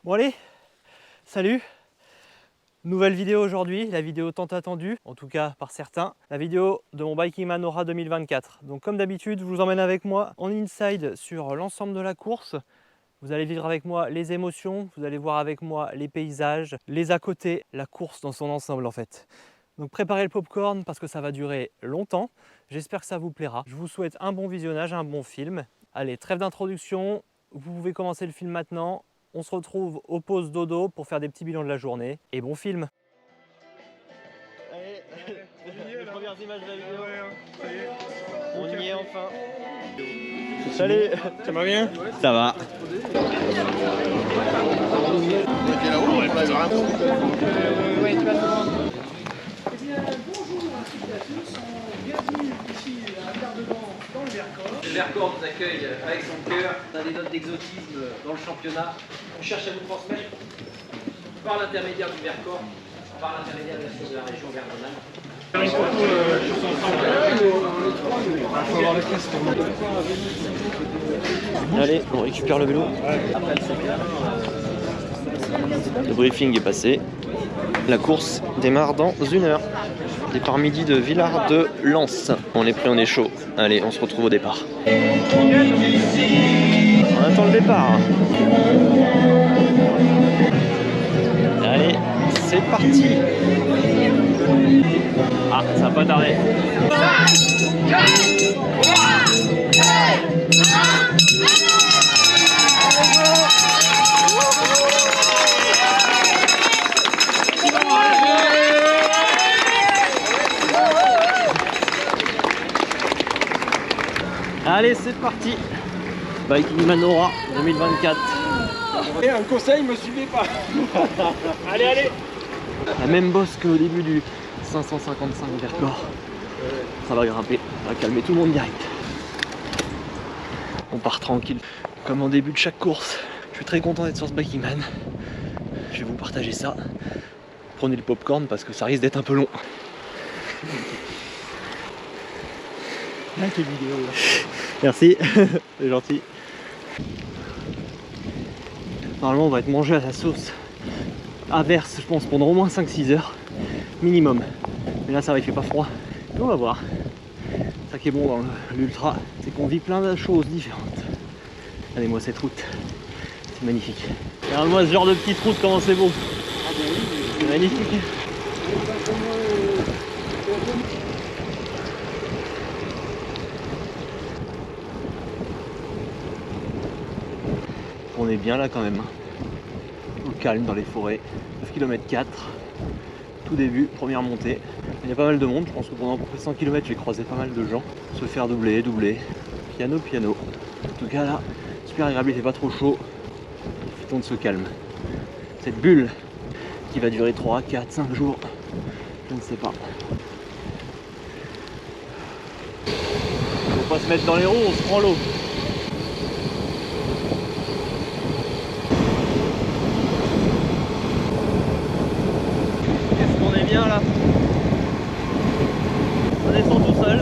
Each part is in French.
Bon allez, salut! Nouvelle vidéo aujourd'hui, la vidéo tant attendue, en tout cas par certains, la vidéo de mon Bikingman Aura 2024. Donc comme d'habitude, je vous emmène avec moi en inside sur l'ensemble de la course. Vous allez vivre avec moi les émotions, vous allez voir avec moi les paysages, les à côté, la course dans son ensemble en fait. Donc préparez le popcorn parce que ça va durer longtemps. J'espère que ça vous plaira. Je vous souhaite un bon visionnage, un bon film. Allez, trêve d'introduction, vous pouvez commencer le film maintenant. On se retrouve aux pauses dodo pour faire des petits bilans de la journée. Et bon film. Allez, les premières images de la vidéo. Ça y est. On y est enfin. Salut, ça va bien? Ça va. Le Vercors nous accueille avec son cœur, on a des notes d'exotisme dans le championnat. On cherche à vous transmettre par l'intermédiaire du Vercors, par l'intermédiaire de la région Vert-Rhône-Alpes. Allez, on récupère le vélo. Le briefing est passé. La course démarre dans 1 heure. Départ midi de Villard de Lens. On est prêt, on est chaud. Allez, on se retrouve au départ. On attend le départ. Allez, c'est parti. Ah, ça va pas tarder. Allez, c'est parti. Bikingman Aura 2024. Et un conseil, me suivez pas. Allez, allez. La même bosse qu'au début du 555 Vercors. Ça va grimper, ça va calmer tout le monde direct. On part tranquille, comme en début de chaque course. Je suis très content d'être sur ce Bikingman. Je vais vous partager ça. Prenez le popcorn parce que ça risque d'être un peu long. Là, quelle vidéo là. Merci, c'est gentil. Normalement on va être mangé à la sauce averse, je pense, pendant au moins 5-6 heures minimum. Mais là ça va, il fait pas froid. Et on va voir. Ça qui est bon dans l'ultra, c'est qu'on vit plein de choses différentes. Regardez-moi cette route, c'est magnifique. Regarde-moi ce genre de petite route, comment c'est beau. C'est magnifique. On est bien là quand même, au calme dans les forêts, 9 km 4, tout début, première montée. Il y a pas mal de monde, je pense que pendant à peu près 100 km j'ai croisé pas mal de gens, se faire doubler, piano. En tout cas là, super agréable, il fait pas trop chaud, profitons de ce calme. Cette bulle qui va durer 3, 4, 5 jours, je ne sais pas. Faut pas se mettre dans les roues, on se prend l'eau. Là, on descend tout seul.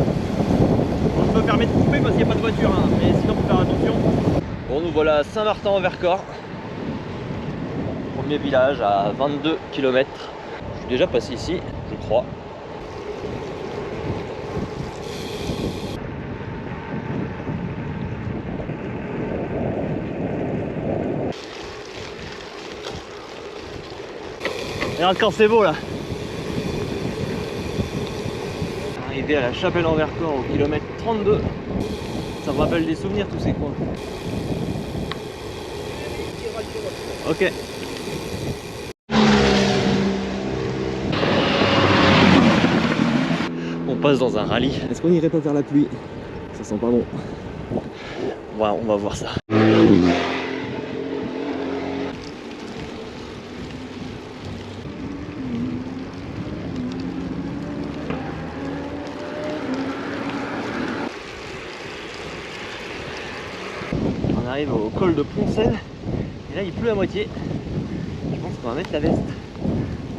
On se permet de couper parce qu'il n'y a pas de voiture, hein. Mais sinon faut faire attention. Bon, nous voilà à Saint-Martin en Vercors. Premier village à 22 km. Je suis déjà passé ici, je crois. Regarde quand c'est beau là. Arrivé à la Chapelle en Vercors au kilomètre 32. Ça me rappelle des souvenirs tous ces coins. Ok. On passe dans un rallye. Est-ce qu'on irait pas vers la pluie? Ça sent pas bon. Voilà, on va voir ça. On arrive au col de Poncel et là il pleut à moitié. Je pense qu'on va mettre la veste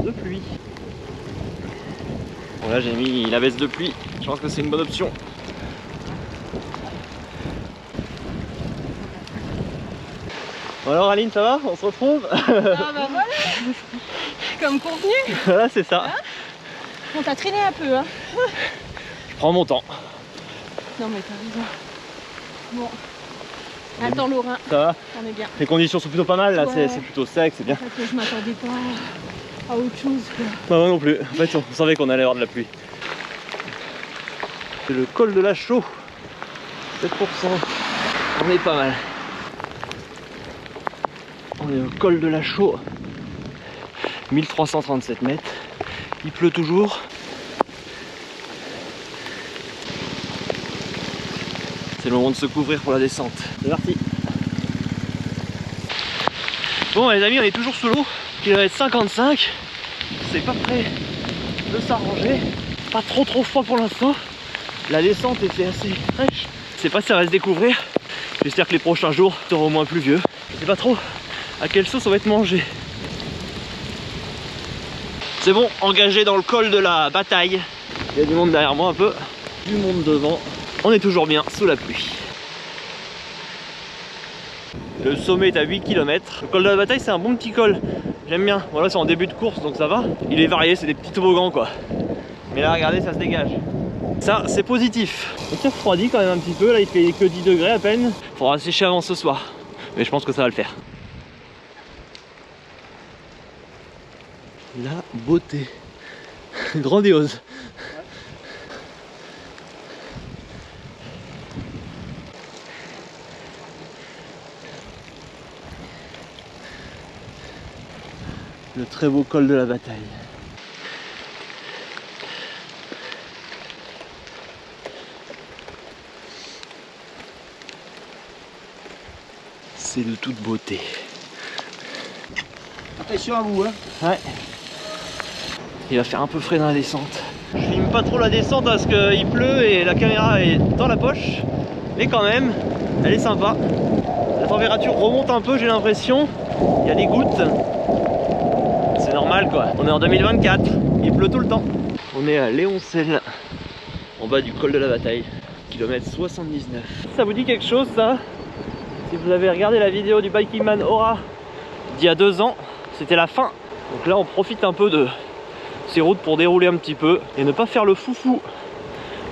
de pluie. Bon là j'ai mis la veste de pluie, je pense que c'est une bonne option. Bon alors Aline, ça va? On se retrouve? Ah bah voilà. Comme convenu. Voilà, c'est ça. On t'a traîné un peu, hein. Je prends mon temps. Non mais t'as raison. Bon. Attends Laurent, Ça va? on est bien. Les conditions sont plutôt pas mal là, Ouais. c'est plutôt sec, c'est bien. En fait, je m'attendais pas à autre chose, quoi. Bah, moi non plus. En fait, on savait qu'on allait avoir de la pluie. C'est le col de la Chaux. 7%. On est pas mal. On est au col de la Chaux. 1337 mètres. Il pleut toujours. C'est le moment de se couvrir pour la descente. C'est parti. Bon les amis, on est toujours sous l'eau. Kilomètre 55. C'est pas prêt de s'arranger. Pas trop froid pour l'instant. La descente était assez fraîche. Je sais pas si ça va se découvrir. J'espère que les prochains jours seront moins pluvieux. Je sais pas trop à quelle sauce on va être mangé. C'est bon, engagé dans le col de la bataille. Il y a du monde derrière moi un peu, du monde devant. On est toujours bien sous la pluie. Le sommet est à 8 km. Le col de la bataille, c'est un bon petit col. J'aime bien. Voilà, c'est en début de course, donc ça va. Il est varié, c'est des petits toboggans quoi. Mais là, regardez, ça se dégage. Ça, c'est positif. On s'est refroidi quand même un petit peu. Là, il fait que 10 degrés à peine. Faudra sécher avant ce soir. Mais je pense que ça va le faire. La beauté. Grandiose. Le très beau col de la bataille. C'est de toute beauté. Attention à vous, hein. Ouais. Il va faire un peu frais dans la descente. Je filme pas trop la descente parce qu'il pleut et la caméra est dans la poche. Mais quand même, elle est sympa. La température remonte un peu, j'ai l'impression. Il y a des gouttes. C'est normal quoi. On est en 2024. Il pleut tout le temps. On est à Léoncel, en bas du col de la bataille. Kilomètre 79. Ça vous dit quelque chose ça? Si vous avez regardé la vidéo du Bikingman Aura d'il y a 2 ans, c'était la fin. Donc là on profite un peu de ces routes pour dérouler un petit peu et ne pas faire le foufou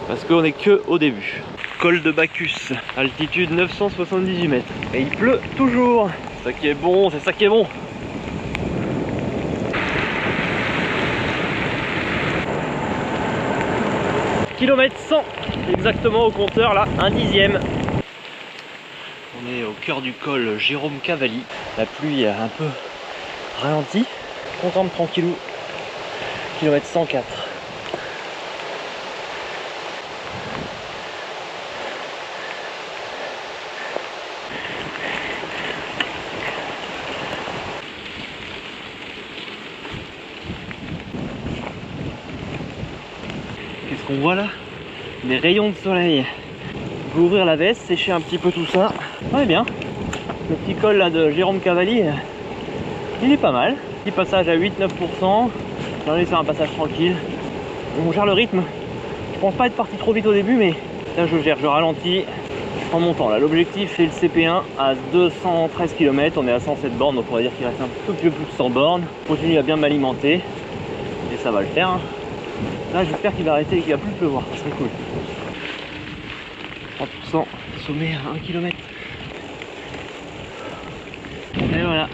parce qu'on est que au début. Col de Bacchus, altitude 978 mètres. Et il pleut toujours. C'est ça qui est bon, c'est ça qui est bon. Kilomètre 100 exactement au compteur là, 1/10. On est au cœur du col Jérôme Cavalli. La pluie a un peu ralenti. On tombe tranquillou. Kilomètre 104. Qu'est-ce qu'on voit là? Des rayons de soleil. Je vais ouvrir la veste, sécher un petit peu tout ça. On est bien. Le petit col là de Jérôme Cavalli, il est pas mal. Petit passage à 8-9%. J'ai envie de faire un passage tranquille. On gère le rythme. Je pense pas être parti trop vite au début, mais là je gère, je ralentis. Je prends mon temps là. L'objectif c'est le CP1 à 213 km. On est à 107 bornes, donc on va dire qu'il reste un peu plus de 100 bornes. Je continue à bien m'alimenter. Et ça va le faire. Là j'espère qu'il va arrêter et qu'il va plus pleuvoir. Ça serait cool. 3%, sommet à 1 km. Et voilà,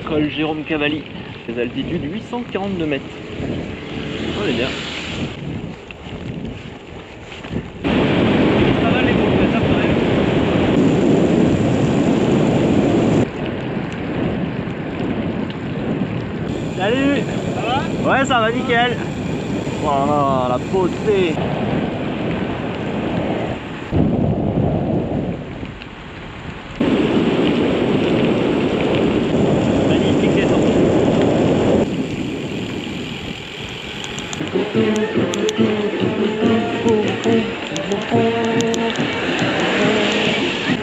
col Jérôme Cavalli, les altitudes 842 mètres. On est bien. Pas mal les kilomètres quand même. Salut! Ça va? Ouais, ça va nickel. Voilà, la beauté.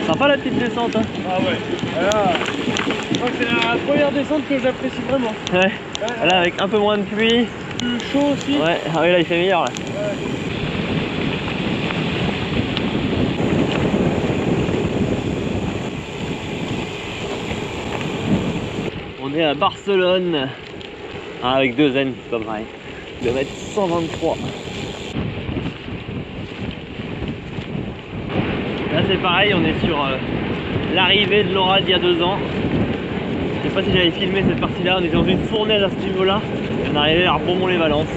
Sympa la petite descente hein. Ah ouais. Voilà. Je crois que c'est la première descente que j'apprécie vraiment. Ouais. Là avec un peu moins de pluie. Plus chaud aussi. Ouais, ah oui là il fait meilleur là. Ouais. On est à Barcelone. Ah, avec 2 N, c'est pas pareil. Kilomètre 123. Là c'est pareil, on est sur l'arrivée de Laura d'il y a 2 ans. Je sais pas si j'avais filmé cette partie là, on était dans une fournaise à ce niveau là. On arrivait à Beaumont-les-Valences.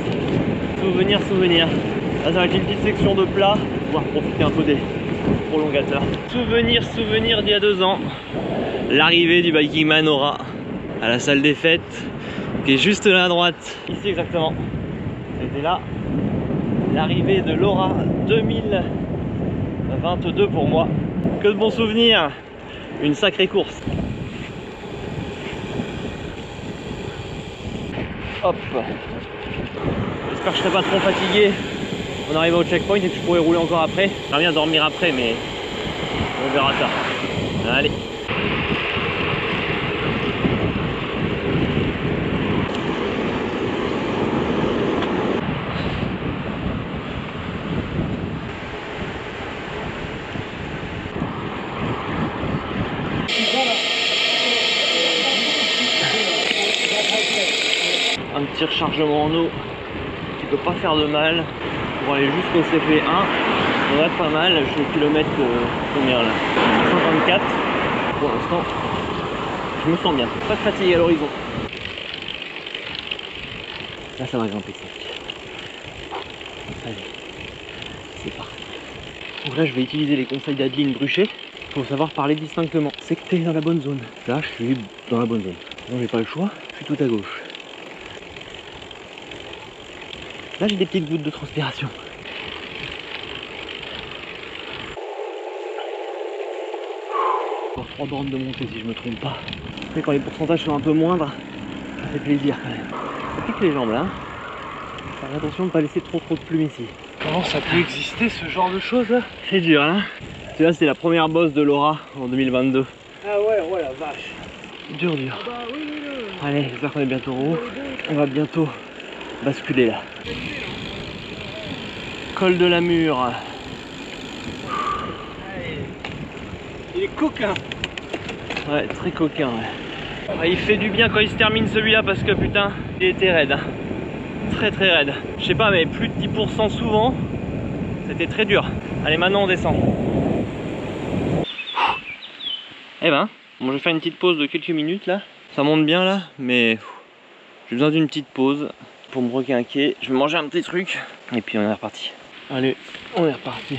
Souvenir, souvenir. Là ça va être une petite section de plat, pour pouvoir profiter un peu des prolongateurs. Souvenir, souvenir d'il y a 2 ans. L'arrivée du Bikingman Aura à la salle des fêtes, qui est juste là à droite, ici exactement. C'était là, l'arrivée de l'Aura 2022 pour moi. Que de bons souvenirs, une sacrée course. Hop. J'espère que je serai pas trop fatigué en arrivant au checkpoint et que je pourrai rouler encore après. J'aimerais bien dormir après, mais on verra ça. Allez. Un petit rechargement en eau qui peut pas faire de mal pour aller jusqu'au CP1. On va pas mal, je suis au kilomètre combien là, 124 pour l'instant. Je me sens bien, pas de fatigue à l'horizon. Là ça va grimper sec. Allez, c'est parti. Donc là je vais utiliser les conseils d'Adeline Bruchet. Il faut savoir parler distinctement. C'est que tu es dans la bonne zone. Là je suis dans la bonne zone. Non, j'ai pas le choix, je suis tout à gauche. Là j'ai des petites gouttes de transpiration. Encore 3 bornes de montée si je me trompe pas. Après quand les pourcentages sont un peu moindres, ça fait plaisir quand même. Ça pique les jambes là. Faire attention de ne pas laisser trop de plumes ici. Comment ça peut exister ce genre de choses? C'est dur hein. Là c'est la première bosse de Laura en 2022. Ah ouais, ouais la vache. Dur. Bah oui, Allez, j'espère qu'on est bientôt en haut. On va bientôt basculer là. Col de la Mure. il est coquin. Ouais, très coquin. Ouais. Ah, il fait du bien quand il se termine celui-là parce que putain, il était raide. Hein. Très raide. Je sais pas, mais plus de 10% souvent. C'était très dur. Allez, maintenant on descend. Eh ben, bon, je vais faire une petite pause de quelques minutes là. Ça monte bien là, mais j'ai besoin d'une petite pause pour me requinquer. Je vais manger un petit truc et puis on est reparti. Allez, on est reparti.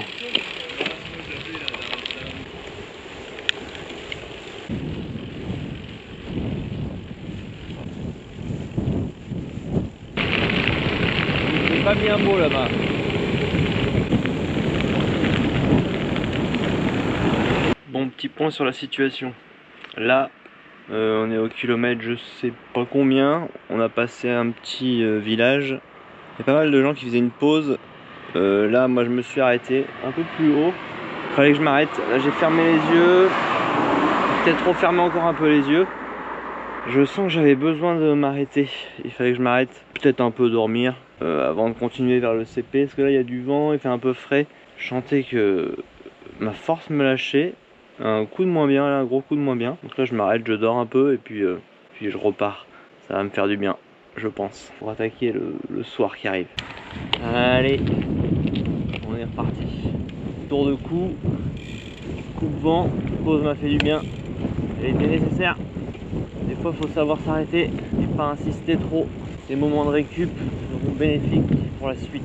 C'est pas bien beau là-bas. Bon, petit point sur la situation. Là, on est au kilomètre je sais pas combien. On a passé un petit village. Il y a pas mal de gens qui faisaient une pause. Là, moi je me suis arrêté un peu plus haut. Il fallait que je m'arrête. Là, j'ai fermé les yeux. Peut-être refermé encore un peu les yeux. Je sens que j'avais besoin de m'arrêter. Il fallait que je m'arrête, peut-être un peu dormir avant de continuer vers le CP. Parce que là, il y a du vent, il fait un peu frais. Je sentais que ma force me lâchait. Un coup de moins bien, là, un gros coup de moins bien. Donc là, je m'arrête, je dors un peu et puis je repars. Ça va me faire du bien, je pense, pour attaquer le soir qui arrive. Allez, on est reparti. Tour de cou, coup de vent, pause m'a fait du bien. Elle était nécessaire. Des fois, il faut savoir s'arrêter et pas insister trop. Ces moments de récup seront bénéfiques pour la suite.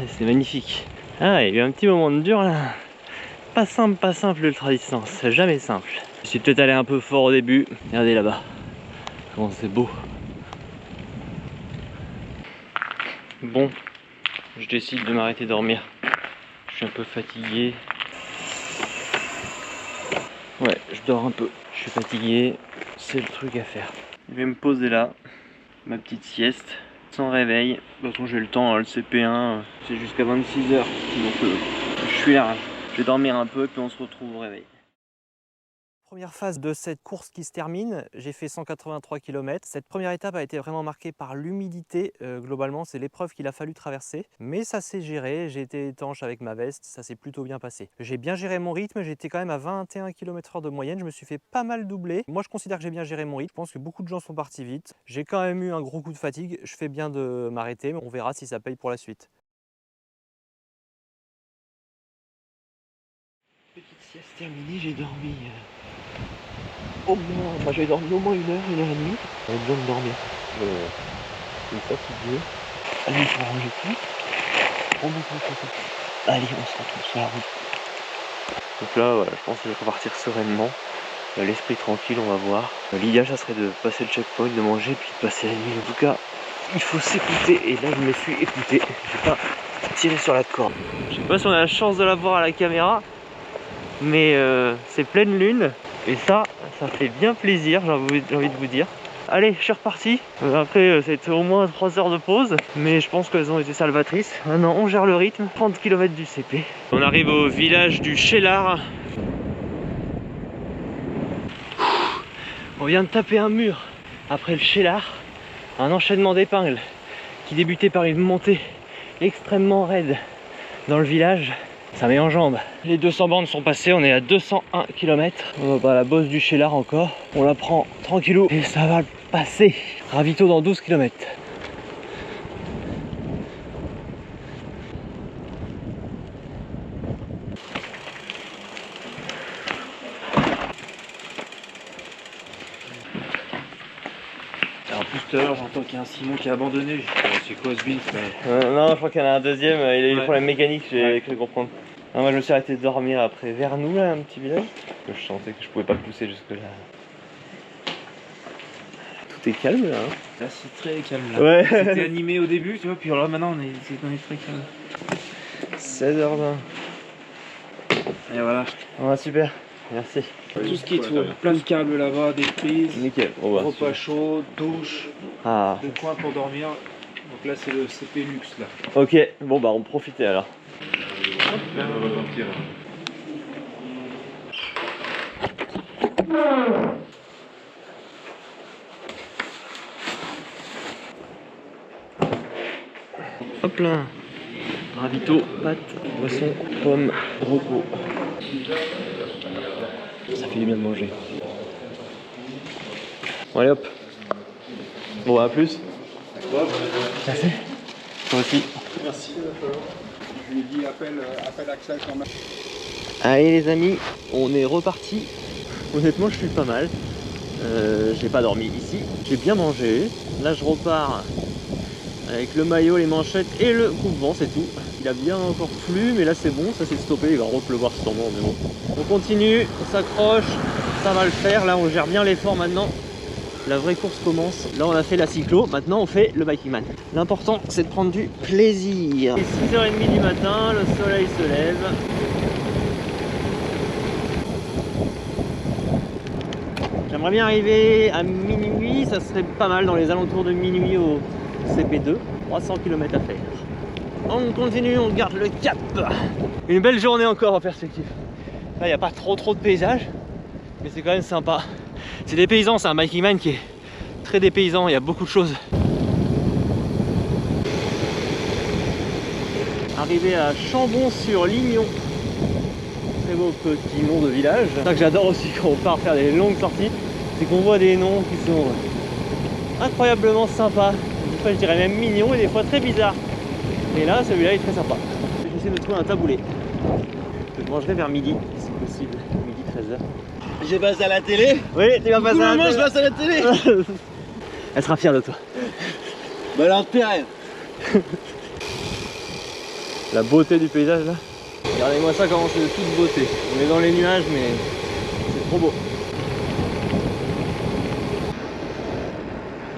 C'est magnifique. Ah, il y a eu un petit moment de dur là. Pas simple l'ultra distance, jamais simple. Je suis peut-être allé un peu fort au début. Regardez là-bas, comment c'est beau. Bon, je décide de m'arrêter dormir. Je suis un peu fatigué. Ouais, je dors un peu. Je suis fatigué, c'est le truc à faire. Je vais me poser là, ma petite sieste. Sans réveil, de toute façon j'ai le temps, hein, le CP1 c'est jusqu'à 26 h, donc je suis là, je vais dormir un peu et puis on se retrouve au réveil. Première phase de cette course qui se termine, j'ai fait 183 km. Cette première étape a été vraiment marquée par l'humidité. Globalement, c'est l'épreuve qu'il a fallu traverser. Mais ça s'est géré, j'ai été étanche avec ma veste, ça s'est plutôt bien passé. J'ai bien géré mon rythme, j'étais quand même à 21 km/h de moyenne, je me suis fait pas mal doubler. Moi, je considère que j'ai bien géré mon rythme, je pense que beaucoup de gens sont partis vite. J'ai quand même eu un gros coup de fatigue, je fais bien de m'arrêter, mais on verra si ça paye pour la suite. Petite sieste terminée, j'ai dormi au moins, j'ai dormi au moins 1 heure, 1 heure et demie. J'avais besoin de dormir. Je suis fatigué. Allez, il faut ranger tout. Allez, on se retrouve sur la route. Donc là, voilà, je pense que je vais repartir sereinement. L'esprit tranquille, on va voir. L'idéal, ça serait de passer le checkpoint, de manger, puis de passer la nuit. En tout cas, il faut s'écouter. Et là, je me suis écouté. J'ai pas tiré sur la corde. Je sais pas si on a la chance de la voir à la caméra, mais c'est pleine lune. Et ça fait bien plaisir, j'ai envie de vous dire. Allez, je suis reparti. Après, c'était au moins 3 heures de pause, mais je pense qu'elles ont été salvatrices. Maintenant, on gère le rythme. 30 km du CP. On arrive au village du Cheylard. On vient de taper un mur. Après le Cheylard, un enchaînement d'épingles qui débutait par une montée extrêmement raide dans le village. Ça met en jambes. Les 200 bornes sont passées, on est à 201 km. On va pas à la bosse du Cheylard encore. On la prend tranquillou et ça va passer. Ravito dans 12 km. En plus tout à l'heure j'entends qu'il y a un Simon qui a abandonné. C'est quoi ce bins? Non, je crois qu'il y en a un deuxième, il a eu des Ouais. problèmes mécaniques, j'ai cru comprendre. Non, moi je me suis arrêté de dormir après Vernou, là, un petit village. Je sentais que je pouvais pas pousser jusque là. Tout est calme là. Hein. Là c'est très calme là. Ouais. C'était animé au début, tu vois, puis alors maintenant on est très calme. 16h20. Et voilà. Ouais, super, merci. Tout ce qu'il faut. Plein de câbles là-bas, des prises, Nickel. Oh, bah, repas super. chaud, douche, Ah, des coins pour dormir. Donc là c'est le CP luxe là. ok, bon bah on profitait alors. Hop là. Ravito, pâtes, poisson, pommes, rocco. Ça fait du bien de manger. Bon allez hop. Bon à plus. Merci. Toi aussi. Merci. Je lui ai dit appelle Axel quand même. Allez les amis, on est reparti. Honnêtement je suis pas mal. J'ai pas dormi ici. J'ai bien mangé. Là je repars avec le maillot, les manchettes et le coupe-vent, c'est tout. Il a bien encore plu, mais là c'est bon, ça s'est stoppé. Il va repleuvoir sûrement, mais bon. On continue, on s'accroche, ça va le faire. Là on gère bien l'effort maintenant. La vraie course commence. Là on a fait la cyclo, maintenant on fait le biking man. L'important c'est de prendre du plaisir. Il est 6h30 du matin, le soleil se lève. J'aimerais bien arriver à minuit, ça serait pas mal dans les alentours de minuit au CP2. 300 km à faire. On continue, on garde le cap. Une belle journée encore en perspective. Là il n'y a pas trop de paysages, mais c'est quand même sympa. C'est des paysans, c'est un biking man qui est très dépaysant, il y a beaucoup de choses. Arrivé à Chambon-sur-Lignon. Très beau petit nom de village. C'est ça que j'adore aussi quand on part faire des longues sorties, c'est qu'on voit des noms qui sont incroyablement sympas. Des fois je dirais même mignons et des fois très bizarres. Et là celui-là est très sympa. J'essaie de trouver un taboulé. Je mangerai vers midi, si possible. Midi 13h. J'ai passé à la télé. Oui, tu vas passer à la je télé. passe à la télé. Elle sera fière de toi. Bah l'intérêt. La beauté du paysage là. Regardez-moi ça, comment c'est de toute beauté. On est dans les nuages, mais c'est trop beau.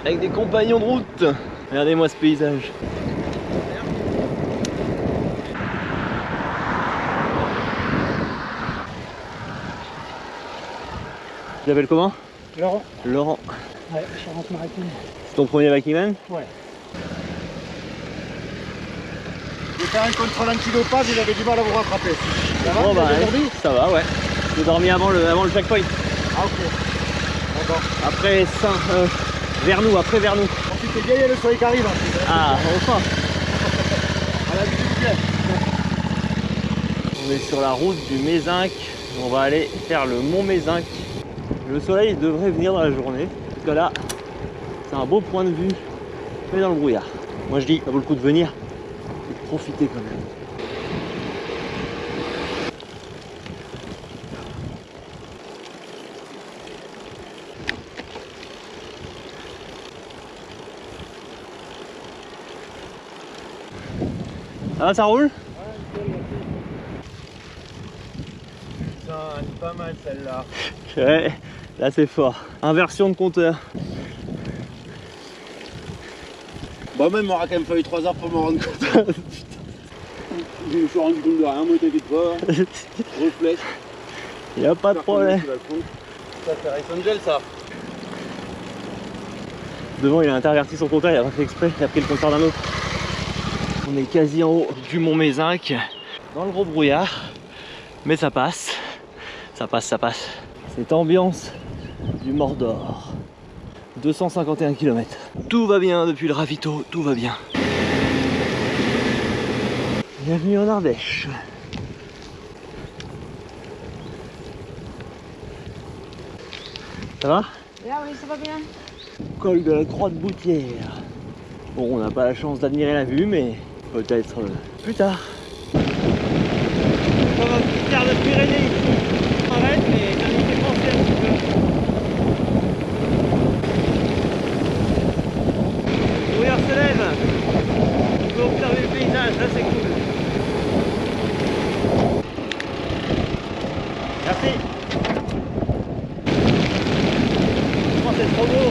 Avec des compagnons de route. Regardez-moi ce paysage. Tu t'appelles comment? Laurent. Laurent. Ouais, Charente-Maritime. C'est ton premier biking man? Ouais. Je vais faire un contrôle antidopage, il avait du mal à vous rattraper. Ça va, Bon, vous avez bah, dormi? ça va, ouais. J'ai dormi avant le checkpoint. Ah ok. D'accord. Après vers nous, Ensuite c'est bien, il y a le soleil qui arrive. Hein. Ah, enfin. À la vue du ciel. On est sur la route du Mézinc. On va aller faire le mont Mézinc. Le soleil devrait venir dans la journée. Parce que là, c'est un beau point de vue, mais dans le brouillard. Moi je dis, ça vaut le coup de venir et de profiter quand même. Ça va, ça roule? Putain, elle est pas mal celle-là. Ouais, là c'est fort. Inversion de compteur. Bah même, il m'aura quand même fallu 3 heures pour m'en rendre compte. Je me suis rendu compte de rien, moi t'inquiète pas. Reflèche. Il n'y a pas de problème. Ça c'est Race Angel ça. Devant il a interverti son compteur, il a pas fait exprès, il a pris le compteur d'un autre. On est quasi en haut du mont Mézinc, dans le gros brouillard. Mais ça passe. Ça passe, ça passe. Cette ambiance du Mordor. 251 km. Tout va bien depuis le ravito, tout va bien. Bienvenue en Ardèche. Ça va? Ah oui, ça va bien. Col de la Croix de Boutière. Bon, on n'a pas la chance d'admirer la vue, mais peut-être plus tard. Comme un petit quart de Pyrénées ici. On arrête, mais ça nous fait penser un petit peu. Le brouillard se lève. On peut observer le paysage, là c'est cool. Merci. Oh, c'est trop beau.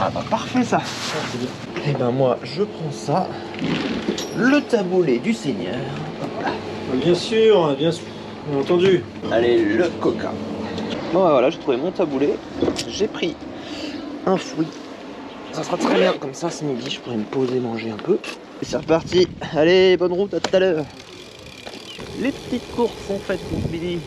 Ah bah parfait ça. Et ben moi je prends ça. Le taboulet du Seigneur. Voilà. Bien sûr, bien entendu. Allez, le coca. Bon bah voilà, j'ai trouvé mon taboulet. J'ai pris un fruit. Ça sera très bien, comme ça ce midi je pourrais me poser, manger un peu. Et c'est reparti. Allez, bonne route, à tout à l'heure. Les petites courses sont faites pour ce midi.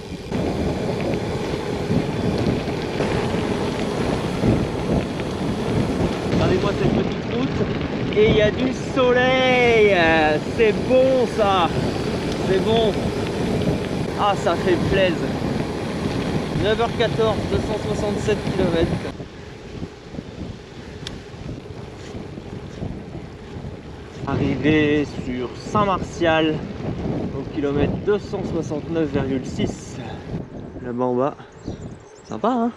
Regardez-moi cette petite route. Et il y a du soleil. C'est bon ça. C'est bon. Ah, ça fait plaisir. 9h14, 267 km. Arrivé sur Saint-Martial au kilomètre 269,6. Là-bas en bas. Sympa, hein?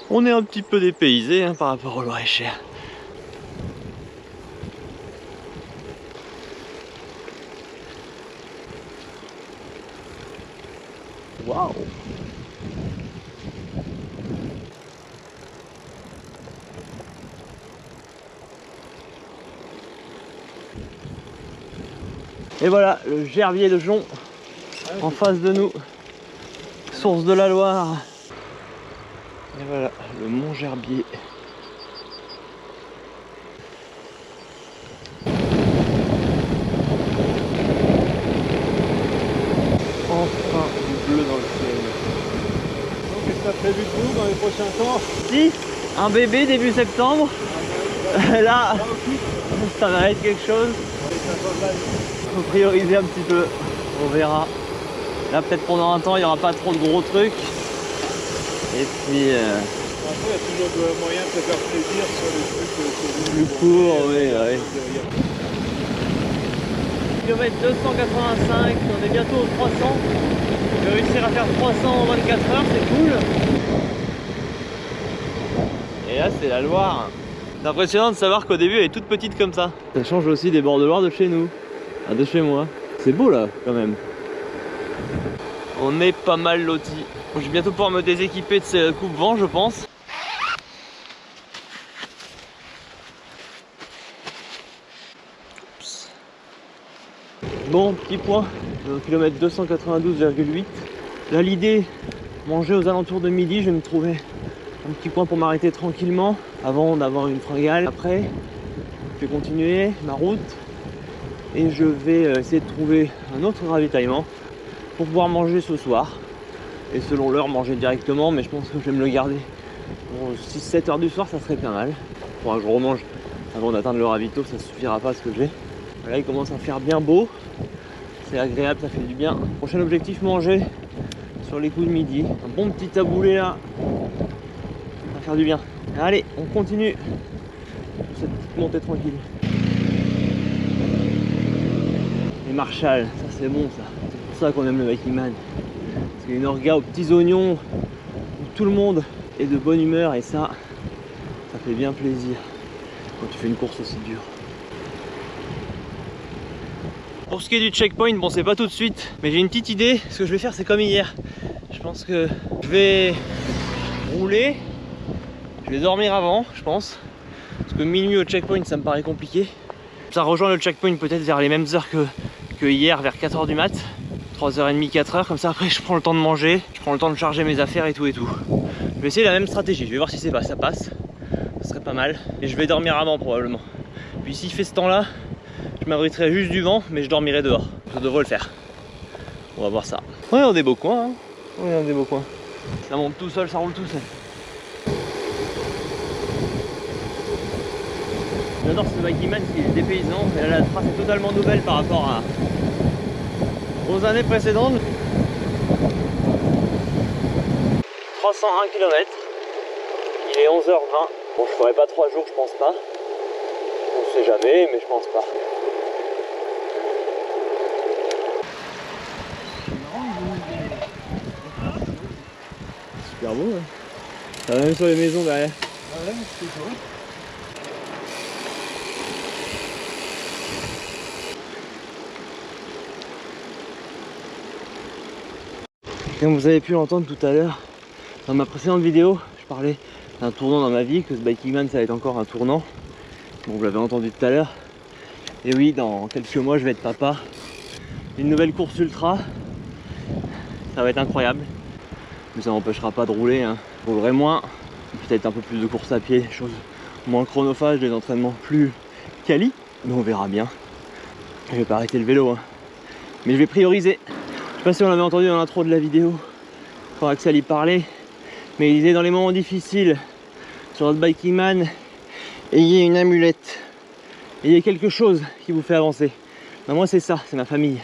On est un petit peu dépaysé hein, par rapport au Loir-et-Cher. Waouh! Et voilà, le gerbier de Jonc en face de nous, source de la Loire. Et voilà, le mont Gerbier. Enfin du bleu dans le ciel. Donc, qu'est-ce que t'as prévu de vous dans les prochains temps? Si, un bébé début septembre. Là, ça va être quelque chose. Faut prioriser un petit peu, on verra. Là peut-être pendant un temps il n'y aura pas trop de gros trucs. Et puis Après, il y a toujours moyen de se faire plaisir sur les trucs plus court, oui. Kilomètre 285, on est bientôt aux 300. Je vais réussir à faire 300 en 24 heures, c'est cool. Et là c'est la Loire. C'est impressionnant de savoir qu'au début elle est toute petite comme ça. Ça change aussi des bords de Loire de chez nous, de chez moi. C'est beau là quand même. On est pas mal lotis. Je vais bientôt pouvoir me déséquiper de ces coupe-vent je pense. Oups. Bon, petit point, au kilomètre 292,8. Là l'idée, manger aux alentours de midi, je vais me trouver un petit point pour m'arrêter tranquillement avant d'avoir une fringale. Après, je vais continuer ma route et je vais essayer de trouver un autre ravitaillement pour pouvoir manger ce soir. et selon l'heure manger directement, mais je pense que je vais me le garder pour 6-7 heures du soir, ça serait pas mal. Faudra que je remange avant d'atteindre le ravito, ça suffira pas à ce que j'ai. Là il commence à faire bien beau, c'est agréable, ça fait du bien. Prochain objectif, manger sur les coups de midi. Un bon petit taboulé là, ça va faire du bien. Allez, on continue sur cette petite montée tranquille. Les Marshall, ça c'est bon ça. C'est pour ça qu'on aime le Viking Man. Parce qu'il y a une orga aux petits oignons où tout le monde est de bonne humeur et ça fait bien plaisir quand tu fais une course aussi dure. Pour ce qui est du checkpoint, bon c'est pas tout de suite, mais j'ai une petite idée. Ce que je vais faire c'est comme hier. Je pense que je vais rouler, je vais dormir avant, je pense. Parce que minuit au checkpoint ça me paraît compliqué. Ça rejoint le checkpoint peut-être vers les mêmes heures que hier, vers 4 h du mat. 3h30, 4 h, comme ça après je prends le temps de manger, je prends le temps de charger mes affaires et tout et tout. Je vais essayer la même stratégie, je vais voir si ça passe. Ce serait pas mal. Et je vais dormir avant probablement. Puis s'il fait ce temps là, je m'abriterai juste du vent, mais je dormirai dehors. Ça devrait le faire. On va voir ça. On est dans des beaux coins, hein. On est dans des beaux coins. Ça monte tout seul, ça roule tout seul. J'adore ce Viking Man qui est dépaysant, mais là la trace est totalement nouvelle par rapport aux années précédentes. 301 km, il est 11h20. Bon, je ferai pas 3 jours, je pense pas. On sait jamais, mais je pense pas. Super beau, hein. Ça va même sur les maisons derrière. Ah ouais, c'est chaud. Comme vous avez pu l'entendre tout à l'heure, dans ma précédente vidéo, je parlais d'un tournant dans ma vie, que ce Viking Man ça va être encore un tournant. Bon, vous l'avez entendu tout à l'heure. Et oui, dans quelques mois, je vais être papa. Une nouvelle course ultra. Ça va être incroyable. Mais ça n'empêchera pas de rouler, hein. Je roulerai moins. Peut-être un peu plus de course à pied, chose moins chronophage, des entraînements plus quali. Mais on verra bien. Je vais pas arrêter le vélo, hein. Mais je vais prioriser. Je sais pas si on l'avait entendu dans l'intro de la vidéo quand Axel y parlait, mais il disait dans les moments difficiles sur votre Viking Man, ayez une amulette, ayez quelque chose qui vous fait avancer. Ben moi c'est ça, c'est ma famille,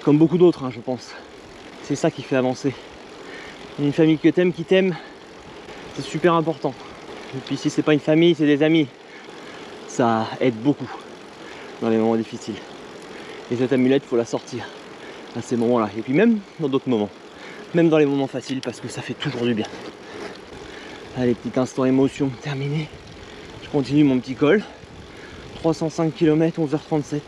comme beaucoup d'autres, hein, je pense. C'est ça qui fait avancer. Une famille que t'aimes, qui t'aime, c'est super important. Et puis si c'est pas une famille, c'est des amis, ça aide beaucoup dans les moments difficiles. Et cette amulette, faut la sortir à ces moments-là, et puis même dans d'autres moments, même dans les moments faciles, parce que ça fait toujours du bien. Allez, petit instant émotion terminé. Je continue mon petit col, 305 km, 11h37.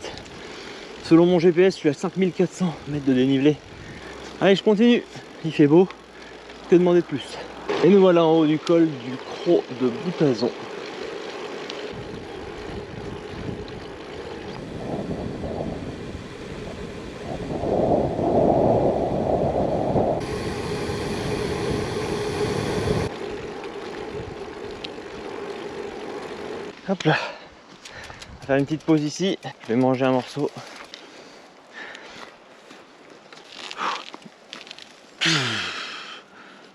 Selon mon GPS, je suis à 5400 mètres de dénivelé. Allez, je continue, il fait beau, que demander de plus. Et nous voilà en haut du col du Cros de Boutazon. Hop là, on va faire une petite pause ici, je vais manger un morceau.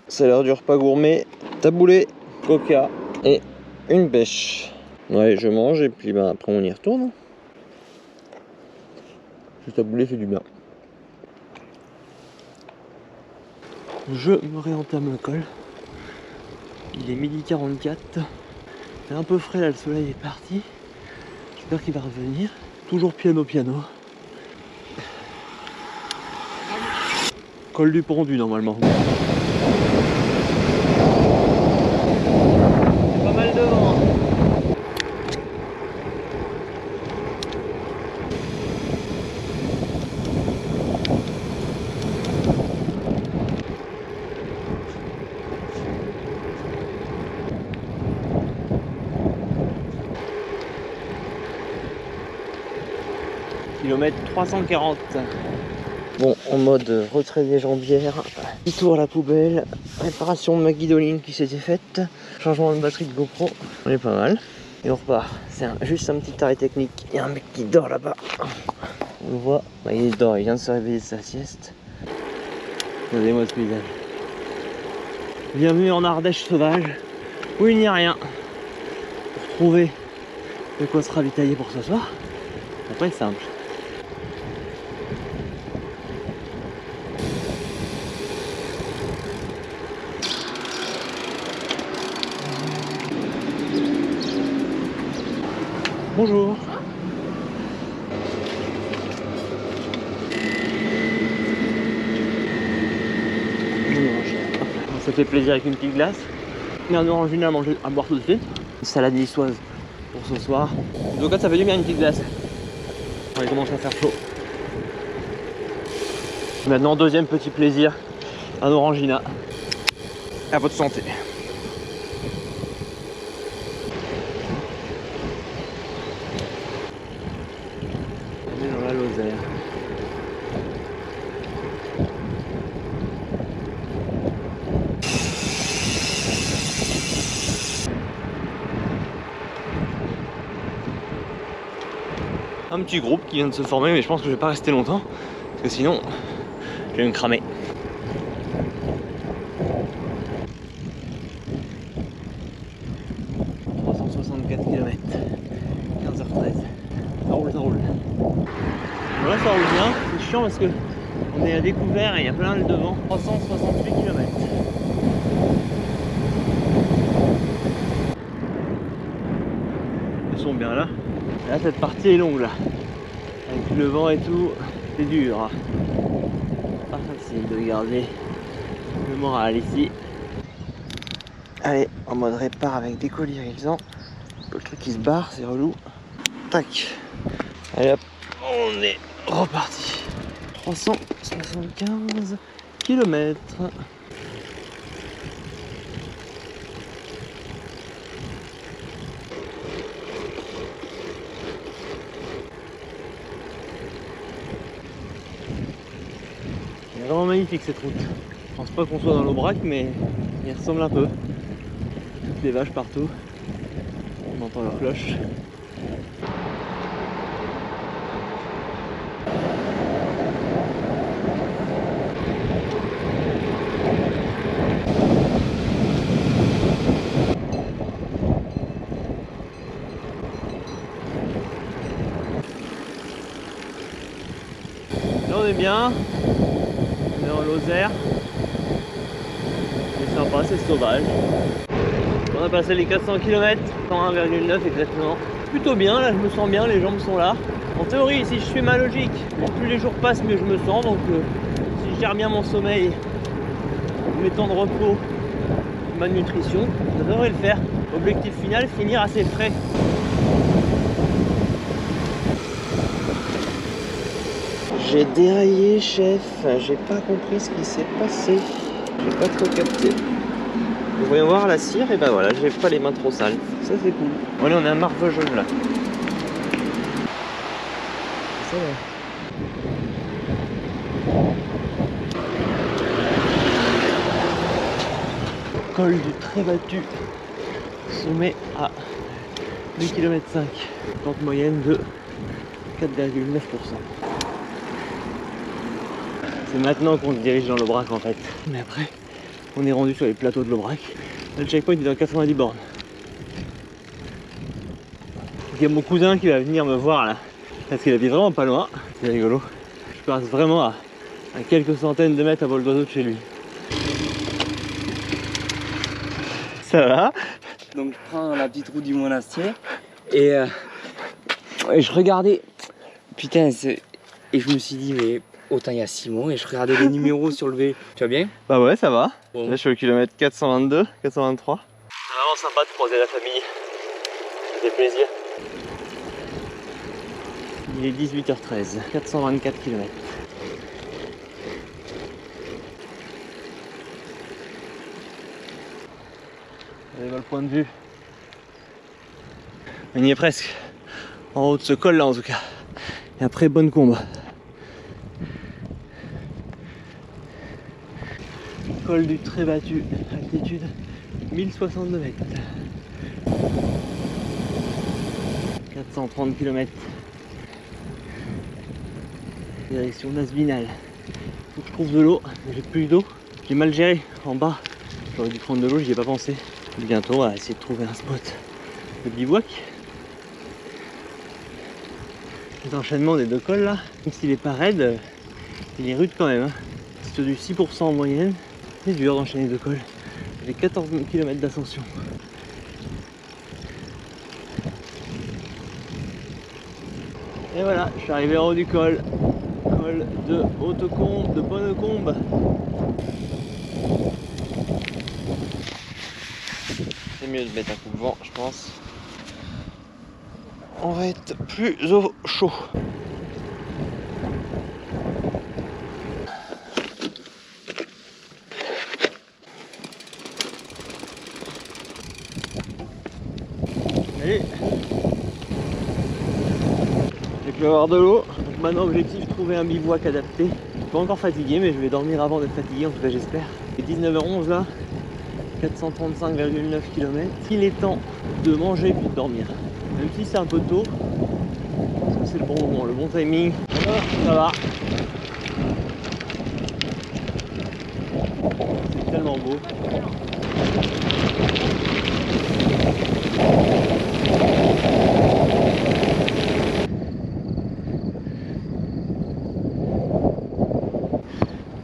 C'est l'heure du repas gourmet, taboulé, coca et une pêche. Ouais, je mange et puis bah, après on y retourne. Le taboulé fait du bien. Je me réentame le col. Il est 12h44. C'est un peu frais là, le soleil est parti. J'espère qu'il va revenir. Toujours piano. Col du Pendu normalement. C'est pas mal devant. Kilomètre 340. Bon, en mode retrait des jambières, petit tour à la poubelle, réparation de ma guidoline qui s'était faite, changement de batterie de GoPro, on est pas mal. Et on repart, c'est juste un petit arrêt technique. Il y a un mec qui dort là-bas, on le voit, bah, il dort, il vient de se réveiller de sa sieste. Regardez-moi ce paysage. Bienvenue en Ardèche sauvage, où il n'y a rien. Pour trouver de quoi se ravitailler pour ce soir, c'est pas simple. Bonjour. Ça fait plaisir avec une petite glace. Et un orangina à boire tout de suite. Une salade niçoise pour ce soir. Donc là, ça fait du bien une petite glace. On commence à faire chaud. Maintenant, deuxième petit plaisir, un orangina. À votre santé. On est dans la Lozère. Un petit groupe qui vient de se former, mais je pense que je vais pas rester longtemps parce que sinon je vais me cramer. « 364 km, 15h13. Ça roule, ça roule. Voilà, ça roule bien. C'est chiant parce que on est à découvert et il y a plein de vent. 368 km. Ils sont bien là. Là, cette partie est longue là. Avec le vent et tout, c'est dur. Pas facile de garder le moral ici. Allez, en mode répar avec des collirisants. Le truc qui se barre, c'est relou. Tac. Allez hop, on est reparti. 375 km. C'est vraiment magnifique cette route. Je pense pas qu'on soit dans l'Aubrac, mais il ressemble un peu. Toutes les vaches partout. On entend leur cloche. Là on est bien. On est en Lozère. C'est sympa, c'est sauvage. On a passé les 400 km, 101,9 exactement. Plutôt bien, là je me sens bien, les jambes sont là. En théorie, si je suis ma logique, plus les jours passent, mieux je me sens. Donc si je gère bien mon sommeil, mes temps de repos, ma nutrition, ça devrait le faire. Objectif final, finir assez frais. J'ai déraillé, chef, j'ai pas compris ce qui s'est passé. J'ai pas trop capté. Vous voyez voir la cire, et ben voilà, j'ai pas les mains trop sales. Ça c'est cool. Bon, allez, on est à Marve jaune là. Ça va. Col du très battu. Sommet à 2,5 km. Pente moyenne de 4,9%. C'est maintenant qu'on se dirige dans l'Aubrac en fait. Mais après, on est rendu sur les plateaux de l'Aubrac. Le checkpoint est dans 90 bornes. Il y a mon cousin qui va venir me voir là. Parce qu'il habite vraiment pas loin. C'est rigolo. Je passe vraiment à quelques centaines de mètres à vol d'oiseau de chez lui. Ça va? Donc je prends la petite route du Monastier et je regardais, putain, et je me suis dit mais autant il y a Simon et je regardais les numéros sur le vélo. Tu vas bien? Bah ouais, ça va. Bon. Là je suis au kilomètre 422, 423. C'est vraiment sympa de croiser la famille. Ça fait plaisir. Il est 18h13, 424 km. Vous avez le point de vue. On y est presque. En haut de ce col là en tout cas. Et après bonne combe. Col du très battu, altitude 1062 mètres. 430 km. Direction Nasvinal. Faut que je trouve de l'eau, mais j'ai plus d'eau. J'ai mal géré. En bas, J'aurais dû prendre de l'eau, j'y ai pas pensé. Bientôt, on va essayer de trouver un spot de bivouac. Cet enchaînement des deux cols là, même s'il est pas raide, il est rude quand même. Hein. C'est du 6% en moyenne. C'est dur d'enchaîner deux cols. Avec 14 km d'ascension. Et voilà, je suis arrivé en haut du col. Col de Hautecombe, de Bonnecombe. C'est mieux de mettre un coup de vent, je pense. On va être plus au chaud. Allez. J'ai pu avoir de l'eau. Donc maintenant objectif, trouver un bivouac adapté. Je suis pas encore fatigué, mais je vais dormir avant d'être fatigué, en tout cas j'espère. Il est 19h11 là. 435,9 km. Il est temps de manger puis de dormir. Même si c'est un peu tôt, parce que c'est le bon moment, le bon timing. Voilà, ça va. C'est tellement beau.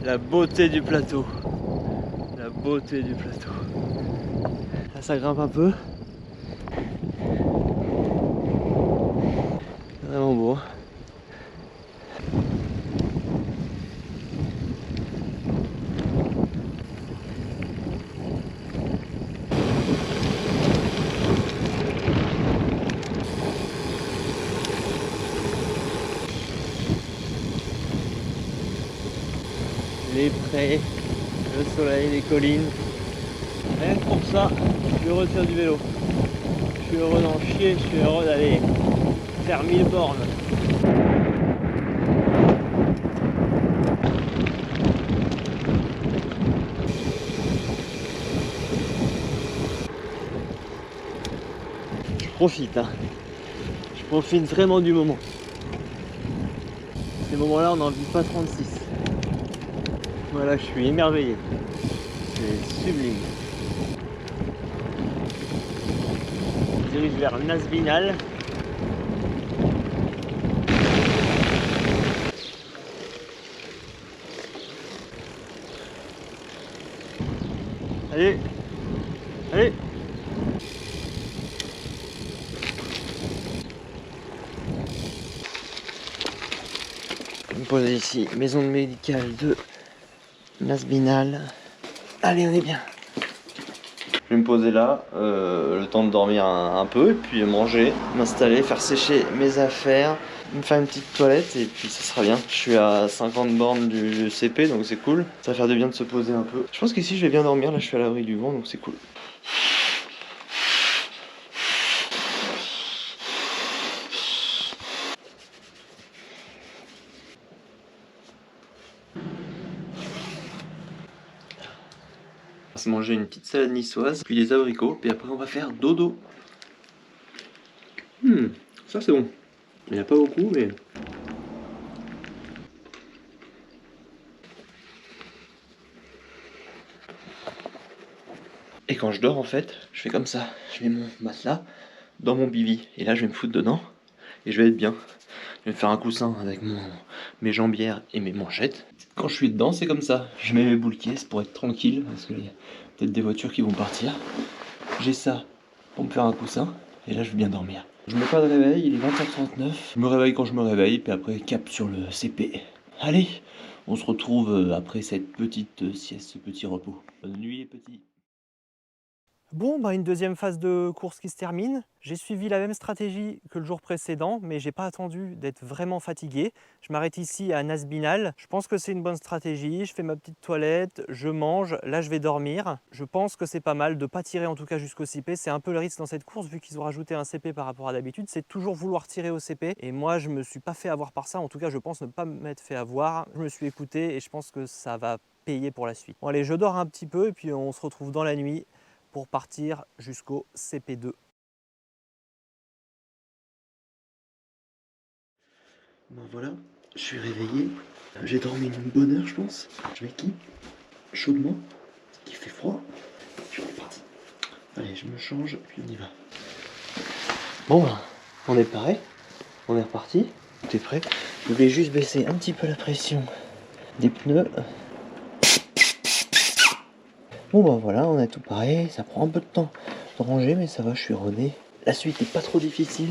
La beauté du plateau. La beauté du plateau. Là ça grimpe un peu. Vraiment beau. Les prés, le soleil, les collines. Rien que pour ça, je suis heureux de faire du vélo. Je suis heureux d'en chier, je suis heureux d'aller faire 1000 bornes. Je profite, hein. Je profite vraiment du moment. Ces moments-là, on n'en vit pas 36. Voilà, je suis émerveillé. C'est sublime. Je dirige vers Nasbinal. Allez, allez. Je vais me poser ici, maison médicale de Nasbinal. Allez, on est bien. Je vais me poser là, le temps de dormir un peu, et puis manger, m'installer, faire sécher mes affaires, me faire une petite toilette, et puis ça sera bien. Je suis à 50 bornes du CP, donc c'est cool. Ça va faire du bien de se poser un peu. Je pense qu'ici je vais bien dormir, là je suis à l'abri du vent, donc c'est cool. On va se manger une petite salade niçoise, puis des abricots, puis après on va faire dodo. Ça c'est bon. Il n'y en a pas beaucoup, mais... Et quand je dors en fait, je fais comme ça. Je mets mon matelas dans mon bivy. Et là je vais me foutre dedans, et je vais être bien. Je vais me faire un coussin avec mes jambières et mes manchettes. Quand je suis dedans, c'est comme ça. Je mets mes boules caisses pour être tranquille, parce qu'il y a peut-être des voitures qui vont partir. J'ai ça pour me faire un coussin, et là je vais bien dormir. Je mets pas de réveil, il est 20h39. Je me réveille quand je me réveille, puis après cap sur le CP. Allez, on se retrouve après cette petite sieste, ce petit repos. Bonne nuit les petits. Bon, une deuxième phase de course qui se termine. J'ai suivi la même stratégie que le jour précédent, mais j'ai pas attendu d'être vraiment fatigué. Je m'arrête ici à Nasbinal. Je pense que c'est une bonne stratégie. Je fais ma petite toilette, je mange. Là, je vais dormir. Je pense que c'est pas mal de pas tirer en tout cas jusqu'au CP. C'est un peu le risque dans cette course, vu qu'ils ont rajouté un CP par rapport à d'habitude. C'est toujours vouloir tirer au CP. Et moi, je me suis pas fait avoir par ça. En tout cas, je pense ne pas m'être fait avoir. Je me suis écouté et je pense que ça va payer pour la suite. Bon, allez, je dors un petit peu et puis on se retrouve dans la nuit pour partir jusqu'au CP2. Bon voilà, je suis réveillé. J'ai dormi une bonne heure je pense. Je m'équipe chaudement, parce qu'il fait froid. Allez, je me change, puis on y va. Bon, ben, on est paré. On est reparti. Tout est prêt. Je voulais juste baisser un petit peu la pression des pneus. Bon, ben voilà, on a tout paré. Ça prend un peu de temps de ranger, mais ça va, je suis rodé. La suite n'est pas trop difficile.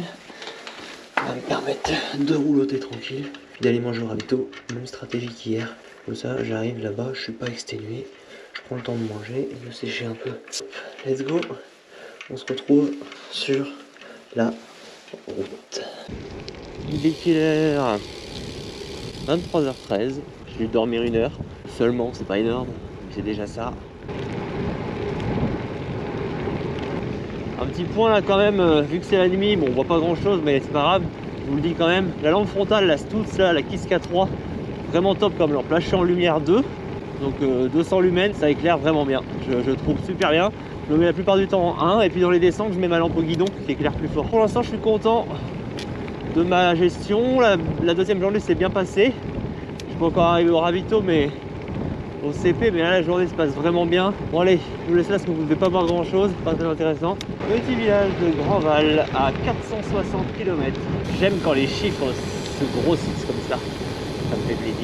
Ça va me permettre de rouloter tranquille. Puis d'aller manger au ravito. Même stratégie qu'hier. Comme ça, j'arrive là-bas, je suis pas exténué. Je prends le temps de manger et de sécher un peu. Let's go. On se retrouve sur la route. Il est quelle heure? 23h13. Je vais dormir 1 heure. Seulement, c'est pas énorme, mais c'est déjà ça. Un petit point là quand même, vu que c'est la nuit, bon on voit pas grand chose mais c'est pas grave, je vous le dis quand même. La lampe frontale, la Stutz là, la Kiss K3, vraiment top comme lampe. Là je suis en lumière 2, donc 200 lumens, ça éclaire vraiment bien. Je trouve super bien. Je le mets la plupart du temps en 1 et puis dans les descentes je mets ma lampe au guidon qui éclaire plus fort. Pour l'instant je suis content de ma gestion. La deuxième journée s'est bien passée. Je peux encore arriver au ravito mais au CP, mais là la journée se passe vraiment bien. Bon allez, je vous laisse là parce que vous ne devez pas voir grand chose, pas très intéressant. Petit village de Grandval à 460 km. J'aime quand les chiffres se grossissent comme ça me fait plaisir.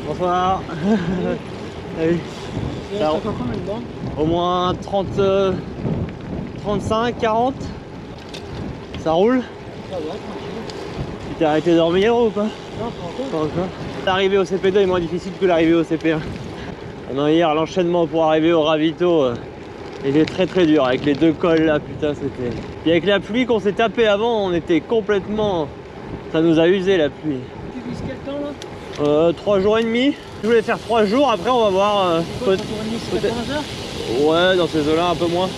Bonsoir. Salut. Ça, au moins 30, 35, 40. Ça roule? Ça va, tranquille. Tu t'es arrêté de dormir ou pas? Non, pas encore. L'arrivée au CP2 est moins difficile que l'arrivée au CP1. Non, hier, l'enchaînement pour arriver au ravito était très dur. Avec les 2 cols là, putain, c'était. Puis avec la pluie qu'on s'est tapé avant, on était complètement. Ça nous a usé la pluie. Tu vises quel temps là? 3 jours et demi. Je voulais faire 3 jours, après on va voir. C'est quoi, 3 jours et demi, c'est 80 heures? Ouais, dans ces eaux-là, un peu moins.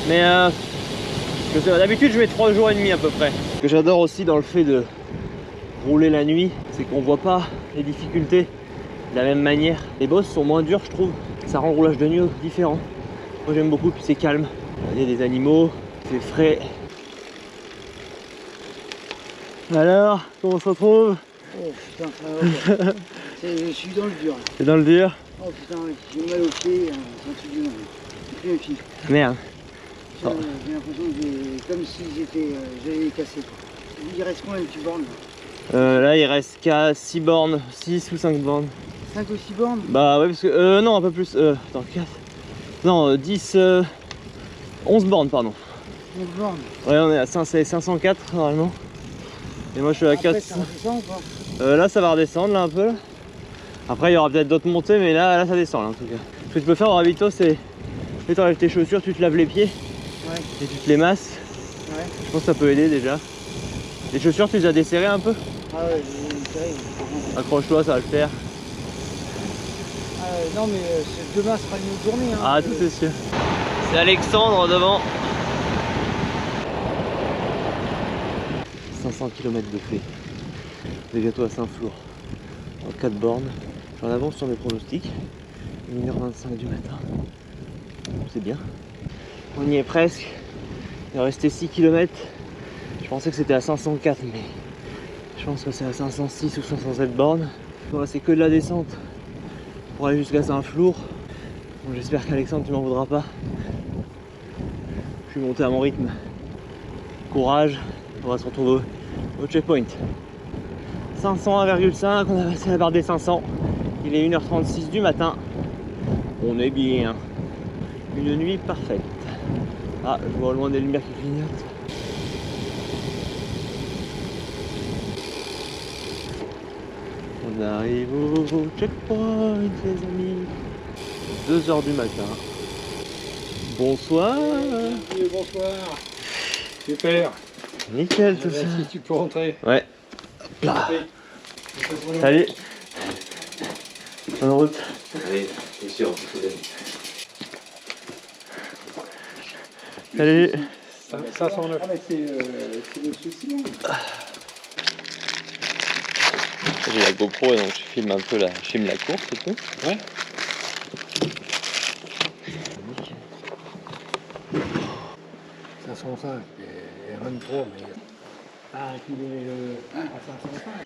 Mais d'habitude, je mets 3 jours et demi à peu près. Ce que j'adore aussi dans le fait de rouler la nuit, c'est qu'on voit pas les difficultés de la même manière. Les bosses sont moins dures, je trouve. Ça rend le roulage de nuit différent. Moi j'aime beaucoup, puis c'est calme. Il y a des animaux, c'est frais. Alors, comment on se retrouve? Oh putain, ça va. Je suis dans le dur. C'est dans le dur? Oh putain, j'ai mal au pied, c'est un truc de merde. C'est plus un fil. Merde. J'ai l'impression que comme si j'allais les casser. Il reste combien de petites bornes là? Là il reste qu'à 6 bornes, 6 ou 5 bornes. 5 ou 6 bornes? Bah ouais parce que non un peu plus, attends 4. Non 10 11 bornes pardon. 11 bornes. Ouais on est à 504 normalement. Et moi je suis à Après, 4. ça redescend ou pas? Là ça va redescendre là un peu là. Après il y aura peut-être d'autres montées mais là ça descend là en tout cas. Ce que tu peux faire au ravito c'est tu t'enlèves tes chaussures, tu te laves les pieds. Ouais. Et tu te les masses. Ouais. Je pense que ça peut aider déjà. Les chaussures tu les as desserrées un peu? Ah ouais, j'ai serré. Accroche-toi, ça va le faire. Ah non mais demain sera une autre journée. Hein. Ah tout c'est sûr. C'est Alexandre devant. 500 km de fait. C'est bientôt à Saint-Flour. En 4 bornes. Je suis en avance sur mes pronostics. 1h25 du matin. C'est bien. On y est presque. Il va rester 6 km. Je pensais que c'était à 504 mais je pense que c'est à 506 ou 507 bornes. Bon, c'est que de la descente pour aller jusqu'à Saint-Flour. Bon, j'espère qu'Alexandre tu m'en voudras pas. Je suis monté à mon rythme. Courage, on va se retrouver au checkpoint. 501,5, on a passé la barre des 500. Il est 1h36 du matin. On est bien. Une nuit parfaite. Ah, je vois au loin des lumières qui clignotent. On arrive au checkpoint, les amis. 2h du matin. Bonsoir. Oui, bonsoir. Super. Nickel tout ça. Si tu peux rentrer. Ouais. Hop là. Salut. Bonne route. Allez, c'est sûr, il faut donner. Salut. 509. Ah, mais c'est le souci. J'ai la GoPro donc je filme un peu la course et tout. Ouais. Nickel. 505 et 23, mais. Ah, et puis à 505.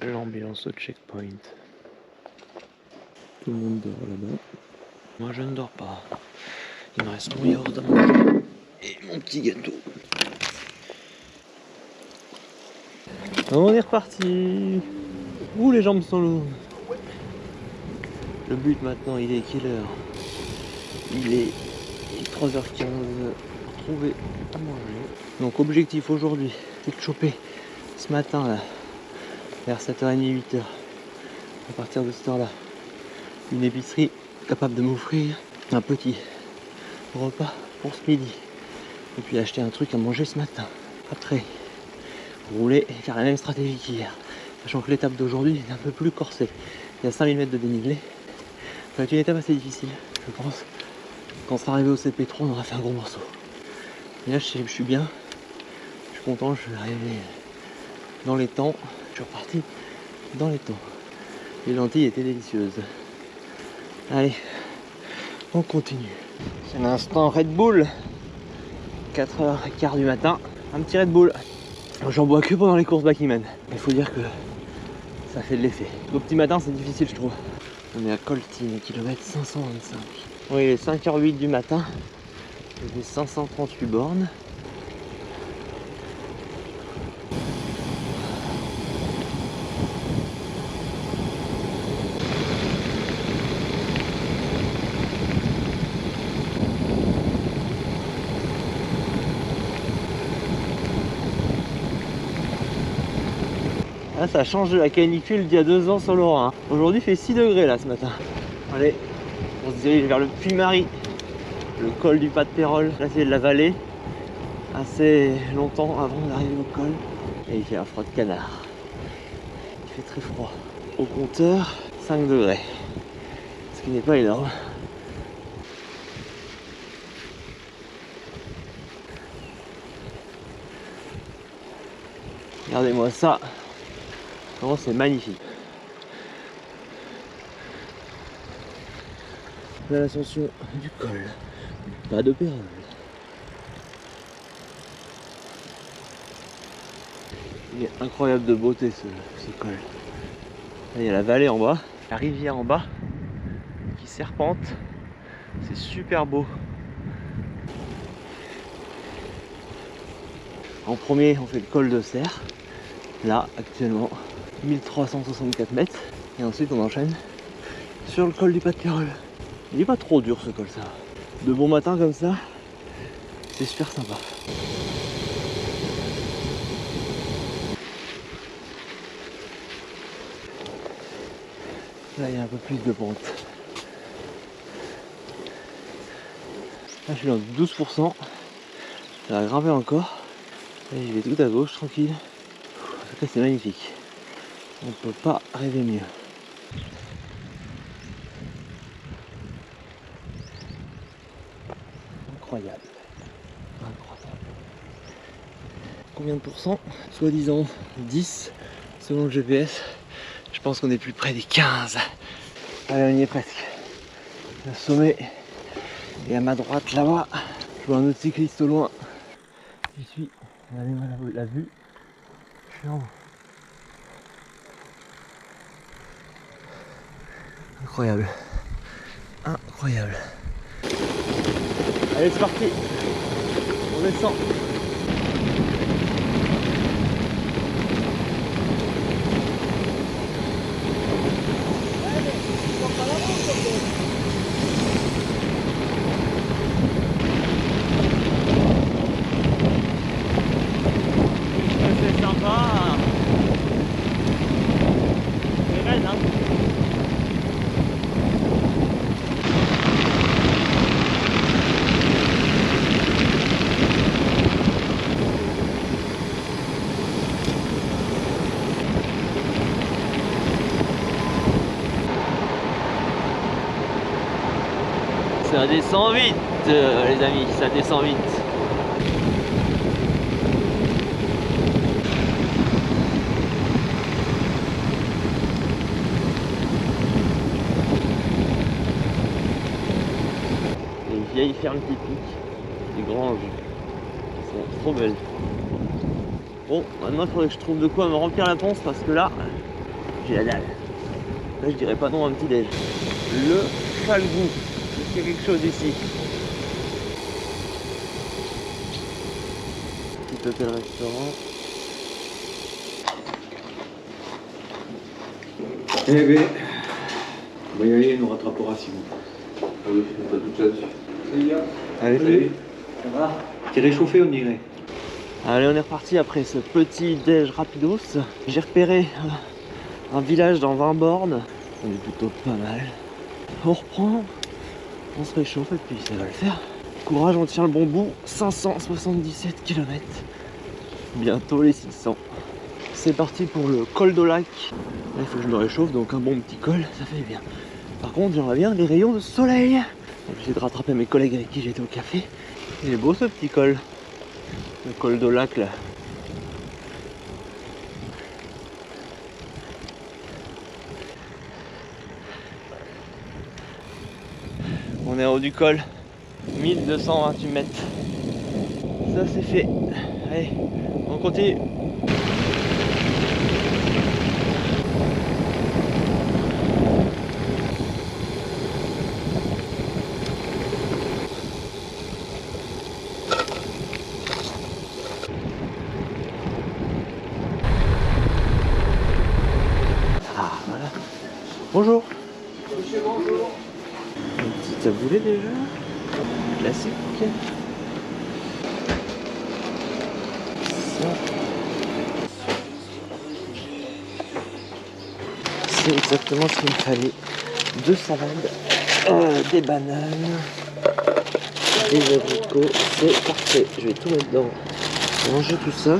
L'ambulance au checkpoint. Tout le monde dort là-bas. Moi je ne dors pas. Il me reste mon yaourt à manger et mon petit gâteau. On est reparti. Ouh, les jambes sont lourdes. Le but maintenant, il est quelle heure? Il est 3h15. Trouver à manger. Donc objectif aujourd'hui, c'est de choper ce matin là, vers 7h30, 8h. À partir de cette heure-là, une épicerie capable de m'offrir un petit repas pour ce midi. Et puis acheter un truc à manger ce matin. Après, rouler et faire la même stratégie qu'hier. Sachant que l'étape d'aujourd'hui est un peu plus corsée. Il y a 5000 mètres de dénivelé. Ça va être une étape assez difficile, je pense. Quand on sera arrivé au CP3, on aura fait un gros morceau. Et là, je suis bien. Je suis content, je suis arrivé dans les temps. Je suis reparti dans les temps. Les lentilles étaient délicieuses. Allez, on continue. C'est l'instant Red Bull. 4h15 du matin. Un petit Red Bull. J'en bois que pendant les courses Bikeman. Il faut dire que ça fait de l'effet. Au petit matin, c'est difficile, je trouve. On est à Coltine, kilomètre 525. Oui, il est 5h08 du matin. J'ai 538 bornes. Là, ça change de la canicule d'il y a 2 ans sur l'Ora. Aujourd'hui, il fait 6 degrés là ce matin. Allez, on se dirige vers le Puy-Marie, le col du Pas de Pérol. Là, c'est de la vallée, assez longtemps avant d'arriver au col. Et il fait un froid de canard. Il fait très froid. Au compteur, 5 degrés. Ce qui n'est pas énorme. Regardez-moi ça. Vraiment, c'est magnifique. Là, l'ascension du col. Pas de Pérol. Il est incroyable de beauté ce col. Là, il y a la vallée en bas, la rivière en bas qui serpente. C'est super beau. En premier, on fait le col de Serre. Là, actuellement, 1364 mètres. Et ensuite, on enchaîne sur le col du Pas de Pérol. Il est pas trop dur ce col, ça. De bon matin comme ça, c'est super sympa. Là, il y a un peu plus de pente. Là, je suis dans 12%. Ça va grimper encore. Là, je vais tout à gauche, tranquille. En tout cas, c'est magnifique. On ne peut pas rêver mieux. Incroyable. Incroyable. Combien de pourcents? Soi-disant 10 selon le GPS. Je pense qu'on est plus près des 15. Allez, on y est presque. Le sommet est à ma droite là-bas. Je vois un autre cycliste au loin. J'y suis. Regardez-moi la vue. Je suis en haut. Incroyable. Incroyable. Allez, c'est parti. On descend. C'est sympa. C'est raide, hein. Ça descend vite, les amis, ça descend vite. Les vieilles fermes typiques, les granges, sont trop belles. Bon, maintenant il faudrait que je trouve de quoi me remplir la panse parce que là, j'ai la dalle. Là, je dirais pas non à un petit déj. le Falgou. Est-ce qu'il y a quelque chose ici? Petit hôtel-restaurant. Eh ben, on va y aller, il nous rattrapera Simon. Ah oui, on pas tout ça dessus. Salut gars. Allez, salut. Ça va? T'es réchauffé on dirait. Allez, on est reparti après ce petit déj rapidos. J'ai repéré un village dans 20 bornes. On est plutôt pas mal. On reprend, on se réchauffe et puis ça va le faire. Courage, on tient le bon bout. 577 km. Bientôt les 600. C'est parti pour le col d'Olac. Là, il faut que je me réchauffe, donc un bon petit col, ça fait bien. Par contre, j'aimerais bien les rayons de soleil. J'essaie de rattraper mes collègues avec qui j'étais au café. Il est beau ce petit col. Le col d'Olac là. On est en haut du col. 1228 mètres. Ça c'est fait. Allez, on continue. Ah voilà. Bonjour. Monsieur, bonjour. Un petit taboulé déjà. Classique. Ça. C'est exactement ce qu'il me fallait. 2 salades, des bananes, des abricots. C'est parfait. Je vais tout mettre dedans. Manger tout ça.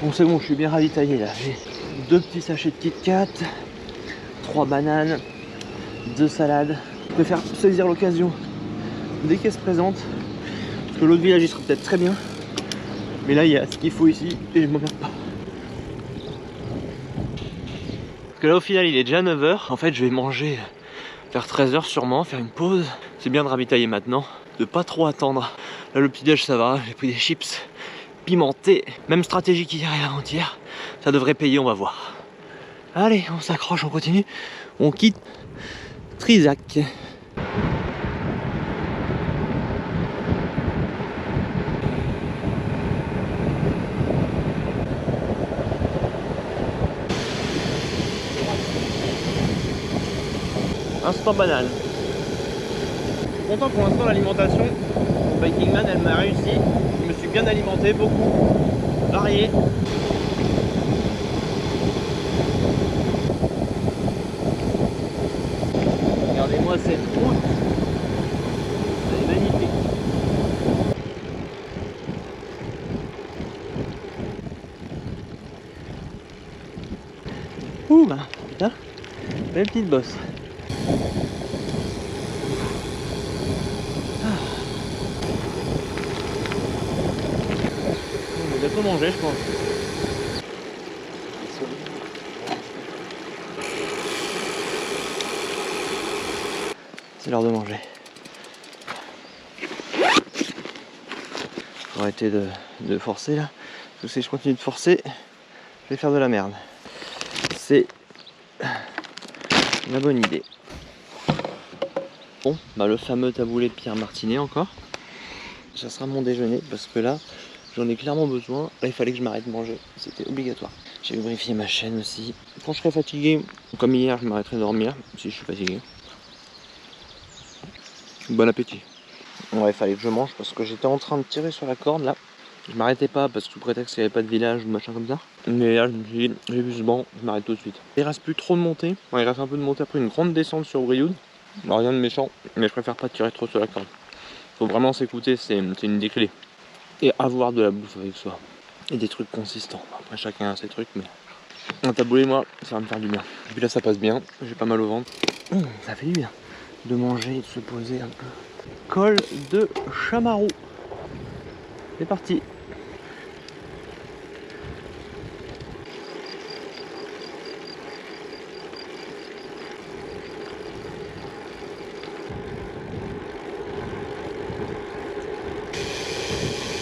Bon, c'est bon, je suis bien ravitaillé là. J'ai 2 petits sachets de Kit Kat, 3 bananes, 2 salades. Je préfère saisir l'occasion dès qu'elle se présente. Parce que l'autre village il sera peut-être très bien. Mais là il y a ce qu'il faut ici et je m'emmerde pas. Parce que là au final il est déjà 9 h. En fait je vais manger vers 13 h sûrement, faire une pause. C'est bien de ravitailler maintenant, de pas trop attendre. Là le petit déj ça va, j'ai pris des chips pimentés. Même stratégie qu'hier et avant-hier. Ça devrait payer, on va voir. Allez, on s'accroche, on continue. On quitte Trizac. Instant banane. Je suis content pour l'instant l'alimentation. Biking Man elle m'a réussi. Je me suis bien alimenté, beaucoup, varié. Regardez-moi cette route. Elle est magnifique. Ouh bah putain, belle petite bosse. On va bientôt manger je pense. C'est l'heure de manger. Faut arrêter de forcer là. Parce que si je continue de forcer, je vais faire de la merde. C'est la bonne idée. Bon, bah le fameux taboulé de Pierre Martinet encore. Ça sera mon déjeuner parce que là, j'en ai clairement besoin. Là, il fallait que je m'arrête de manger. C'était obligatoire. J'ai vérifié ma chaîne aussi. Quand je serai fatigué, comme hier, je m'arrêterai de dormir si je suis fatigué. Bon appétit. Ouais, il fallait que je mange parce que j'étais en train de tirer sur la corde là. Je m'arrêtais pas parce que sous prétexte qu'il n'y avait pas de village ou machin comme ça. Mais là, je me suis dit, j'ai vu ce banc, je m'arrête tout de suite. Il reste plus trop de montée. Ouais, il reste un peu de montée après une grande descente sur Brioude. Bon, rien de méchant, mais je préfère pas tirer trop sur la corde. Faut vraiment s'écouter, c'est une idée clé. Et avoir de la bouffe avec soi. Et des trucs consistants. Après, chacun a ses trucs, mais un taboulé, moi, ça va me faire du bien. Et puis là, ça passe bien. J'ai pas mal au ventre. Ça fait du bien de manger et de se poser un peu. Col de Chamarou. C'est parti.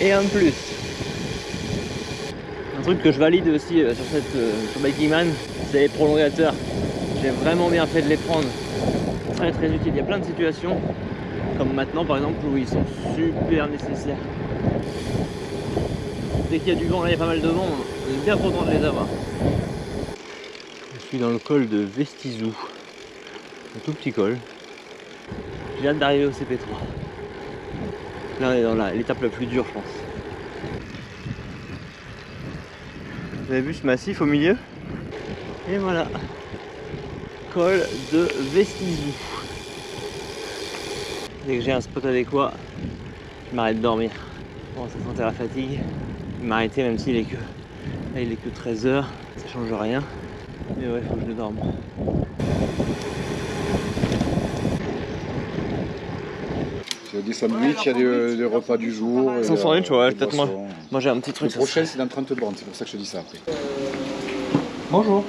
Et un de plus. Un truc que je valide aussi sur Biking Man, c'est les prolongateurs. J'ai vraiment bien fait de les prendre. très utile. Il y a plein de situations, comme maintenant par exemple, où ils sont super nécessaires. Dès qu'il y a du vent, là il y a pas mal de vent, on est bien content de les avoir. Je suis dans le col de Vestizou, un tout petit col. J'ai hâte d'arriver au CP3. Là on est dans l'étape la plus dure je pense. Vous avez vu ce massif au milieu? Et voilà, col de Vestizou. Dès que j'ai un spot adéquat, je m'arrête de dormir. Bon, ça sentait la fatigue. Je vais m'arrêter même s'il est que... Là, il est que 13h, ça change rien. Mais ouais, il faut que je le dorme. Il y a des sandwichs, il y a des repas du jour. Sans sandwich, ouais, des peut-être boissons. moi j'ai un petit truc. Le prochain, c'est dans 30 bornes, c'est pour ça que je te dis ça après. Bonjour.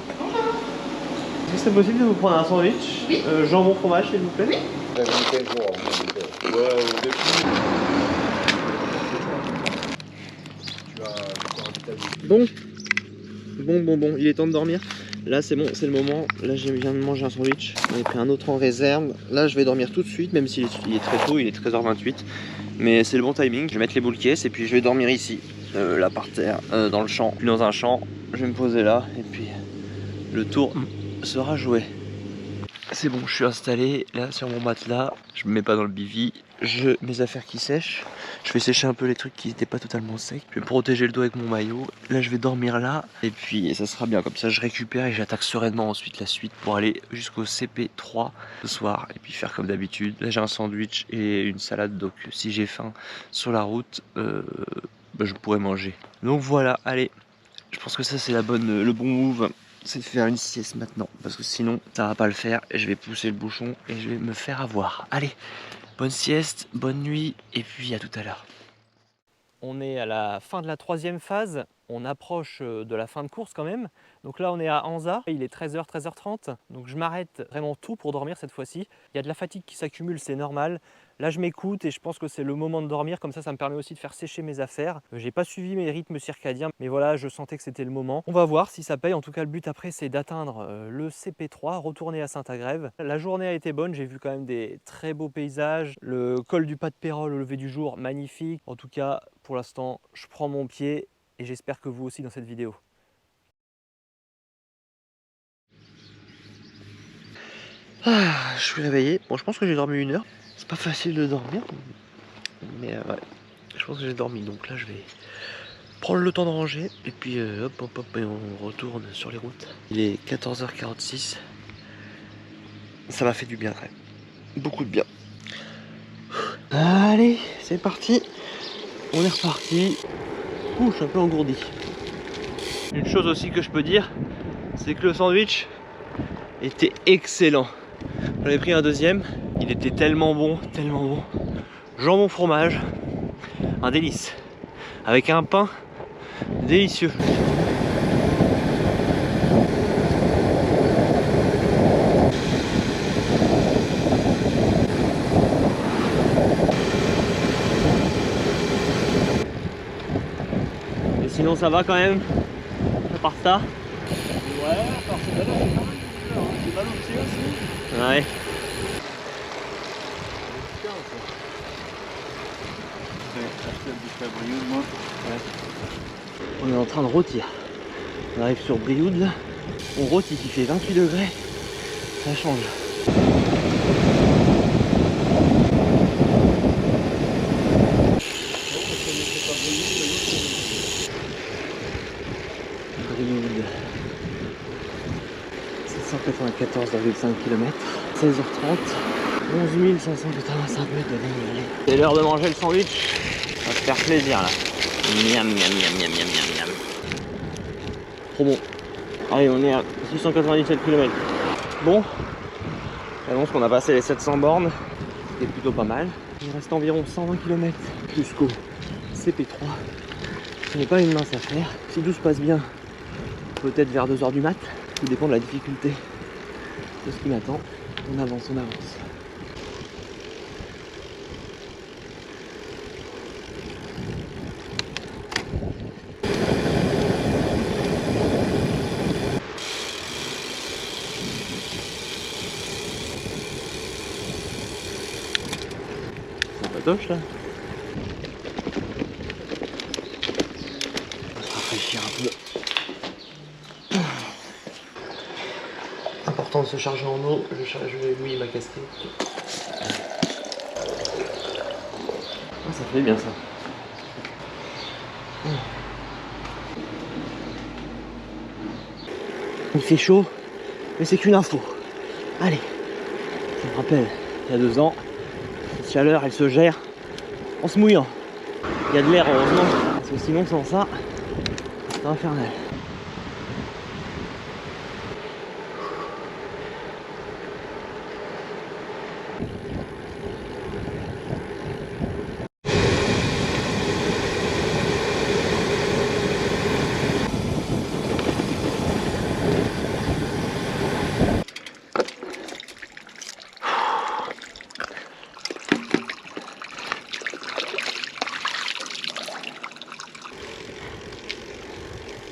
Est-ce que c'est possible de vous prendre un sandwich? Oui. Jambon fromage s'il vous plaît? Oui. Bon, il est temps de dormir. Là c'est bon, c'est le moment. Là je viens de manger un sandwich. J'en ai pris un autre en réserve. Là je vais dormir tout de suite, même s'il est très tôt, il est 13h28. Mais c'est le bon timing. Je vais mettre les boules caisses et puis je vais dormir ici. Là par terre, dans le champ. Puis dans un champ, je vais me poser là et puis le tour sera joué. C'est bon, je suis installé là sur mon matelas. Je me mets pas dans le bivy. Mes affaires qui sèchent. Je vais sécher un peu les trucs qui n'étaient pas totalement secs. Je vais protéger le dos avec mon maillot. Là je vais dormir là et puis ça sera bien. Comme ça je récupère et j'attaque sereinement ensuite la suite pour aller jusqu'au CP3 ce soir. Et puis faire comme d'habitude. Là j'ai un sandwich et une salade. Donc si j'ai faim sur la route, je pourrais manger. Donc voilà, allez. Je pense que ça c'est le bon move. C'est de faire une sieste maintenant. Parce que sinon ça va pas le faire. Et je vais pousser le bouchon et je vais me faire avoir. Allez. Bonne sieste, bonne nuit, et puis à tout à l'heure. On est à la fin de la 3e phase, on approche de la fin de course quand même. Donc là on est à Anza, il est 13h, 13h30, donc je m'arrête vraiment tout pour dormir cette fois-ci. Il y a de la fatigue qui s'accumule, c'est normal. Là je m'écoute et je pense que c'est le moment de dormir, comme ça me permet aussi de faire sécher mes affaires. J'ai pas suivi mes rythmes circadiens, mais voilà, je sentais que c'était le moment. On va voir si ça paye, en tout cas le but après c'est d'atteindre le CP3, retourner à Saint-Agrève. La journée a été bonne, j'ai vu quand même des très beaux paysages. Le col du Pas de Pérol au lever du jour, magnifique. En tout cas, pour l'instant, je prends mon pied et j'espère que vous aussi dans cette vidéo. Je suis réveillé. Bon, je pense que j'ai dormi 1 heure. C'est pas facile de dormir, mais ouais, je pense que j'ai dormi. Donc là, je vais prendre le temps de ranger et puis hop, et on retourne sur les routes. Il est 14h46. Ça m'a fait du bien, ouais. Beaucoup de bien. Allez, c'est parti. On est reparti. Ouh, je suis un peu engourdi. Une chose aussi que je peux dire, c'est que le sandwich était excellent. J'en ai pris un deuxième, il était tellement bon, jambon fromage, un délice, avec un pain délicieux. Et sinon ça va quand même, à part ça. Ouais, à part ça, c'est mal au pied aussi. Ouais. On est en train de rôtir. On arrive sur Brioude là. On rôtit, il fait 28 degrés. Ça change. Brioude. 794,5 km. 16h30. 11 585 mètres de dénivelé. C'est l'heure de manger le sandwich. Ça va te faire plaisir là. Miam, miam, miam, miam, miam, miam, miam. Trop bon. Allez, on est à 697 km. Bon, j'annonce qu'on a passé les 700 bornes. C'était plutôt pas mal. Il reste environ 120 km jusqu'au CP3. Ce n'est pas une mince affaire. Si tout se passe bien, peut-être vers 2h du mat. Tout dépend de la difficulté de ce qui m'attend. On avance, on avance. sympatoche là. On va se rafraîchir un peu. Important de se charger en eau, je vais mouiller ma casquette. Ah, ça fait bien ça. Il fait chaud, mais c'est qu'une info. Allez, je me rappelle, il y a 2 ans, cette chaleur elle se gère en se mouillant. Il y a de l'air heureusement, parce que sinon sans ça, c'est infernal.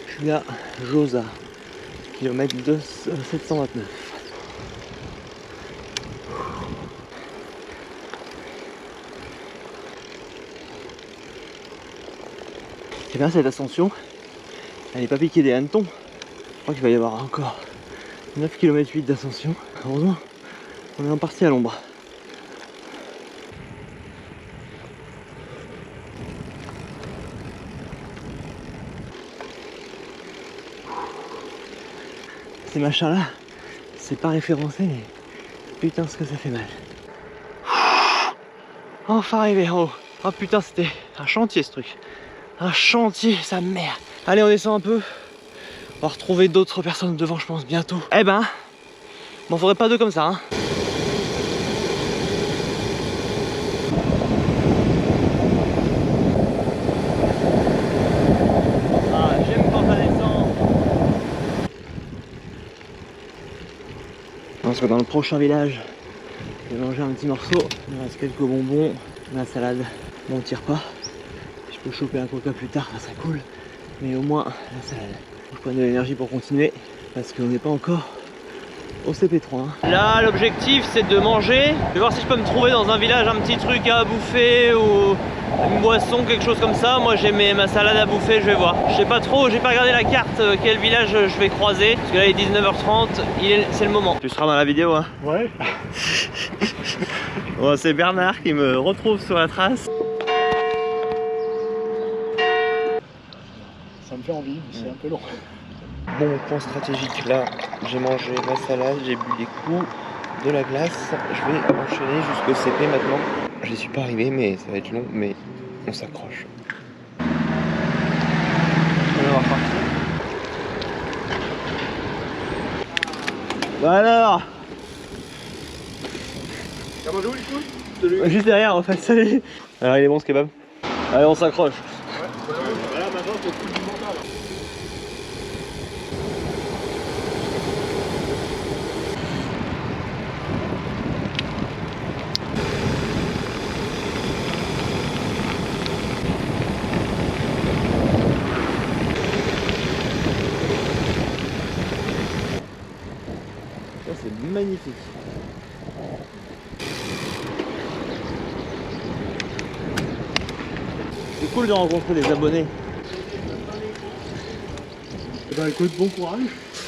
Je suis à Josa, kilomètre 729. C'est bien cette ascension, elle n'est pas piquée des hannetons. Je crois qu'il va y avoir encore 9 km 8 d'ascension. Heureusement, on est en partie à l'ombre. Ces machins là, c'est pas référencé, mais putain ce que ça fait mal. Enfin arrivé en haut. Oh putain, c'était un chantier ce truc. Un chantier, sa mère. Allez, on descend un peu. On va retrouver d'autres personnes devant, je pense, bientôt. Eh ben, m'en faudrait pas deux comme ça, hein. Ah, j'aime quand ça descend. Parce que dans le prochain village, je vais manger un petit morceau. Il me reste quelques bonbons, la salade. Bon, on tire pas. Je peux choper un coca plus tard, ça serait cool. Mais au moins, la salade. Je prends de l'énergie pour continuer parce qu'on n'est pas encore au CP3. Hein. Là, l'objectif, c'est de manger. Je vais voir si je peux me trouver dans un village un petit truc à bouffer ou une boisson, quelque chose comme ça. Moi, j'ai ma salade à bouffer, je vais voir. Je sais pas trop, j'ai pas regardé la carte, quel village je vais croiser. Parce que là, il est 19h30, c'est le moment. Tu seras dans la vidéo, hein? Ouais. Bon, c'est Bernard qui me retrouve sur la trace. Ça me fait envie, mais c'est un peu long. Bon point stratégique, là j'ai mangé ma salade, j'ai bu des coups, de la glace, je vais enchaîner jusqu'au CP maintenant. Je suis pas arrivé mais ça va être long, mais on s'accroche. Bah alors, T'as mangé où les couilles? juste derrière en fait, salut. Alors il est bon ce kebab. Allez, on s'accroche. Voilà, maintenant c'est tout du mental. Ça c'est magnifique. C'est cool de rencontrer des abonnés. Eh ben écoute, bon courage.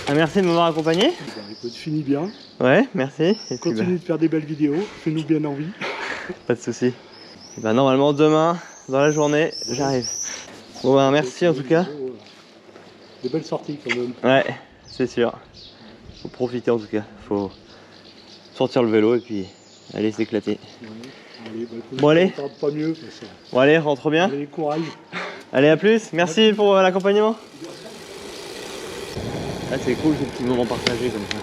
Ah, merci de m'avoir accompagné. Ben écoute, finis bien. Ouais, merci. Et puis, Continue de faire des belles vidéos, fais-nous bien envie. pas de soucis. Et ben, normalement demain, dans la journée, j'arrive. Bon ben merci en tout cas. Des belles sorties quand même. Ouais, c'est sûr. Faut profiter en tout cas. Faut sortir le vélo et puis aller s'éclater. Ouais. Allez, bah, écoute, Bon, allez. je t'entends pas mieux. Parce que... Bon allez, rentre bien. Allez, courage. Allez, à plus. Merci pour l'accompagnement. Ah, c'est cool ces petits moments partagés comme ça.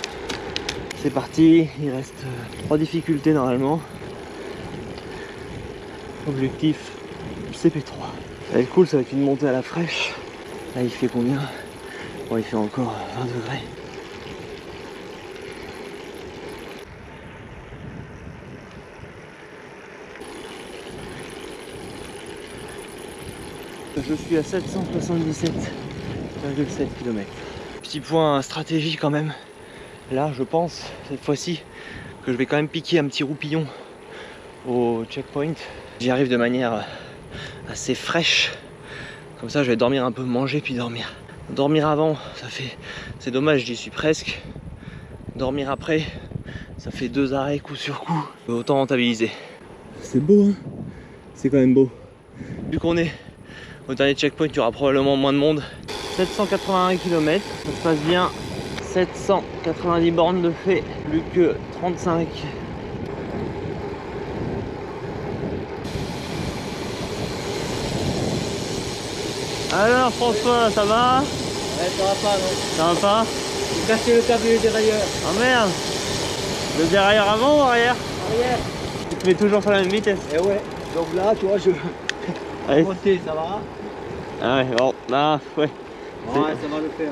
C'est parti, il reste 3 difficultés normalement. Objectif CP3. Ça va être cool, ça va être une montée à la fraîche. Là il fait combien? Bon, il fait encore 20 degrés. Je suis à 777,7 km. Petit point stratégique quand même. Là, je pense, cette fois-ci, que je vais quand même piquer un petit roupillon au checkpoint. J'y arrive de manière assez fraîche. Comme ça je vais dormir un peu, manger puis dormir. Dormir avant, ça fait... c'est dommage, j'y suis presque. Dormir après, ça fait 2 arrêts coup sur coup. Autant rentabiliser. C'est beau hein. C'est quand même beau. Vu qu'on est au dernier checkpoint, il y aura probablement moins de monde. 781 km, ça se passe bien. 790 bornes de fait, plus que 35. Alors François, ça va? Ouais, ça va pas, non. Ça va pas? J'ai cassé le câble dérailleur. Ah merde! Le dérailleur avant ou arrière? Arrière. Tu te mets toujours sur la même vitesse? Et ouais. Donc là, tu vois, je Allez. monter, ça va? Ah ouais, bon, là, ouais. Ouais, ça va le faire.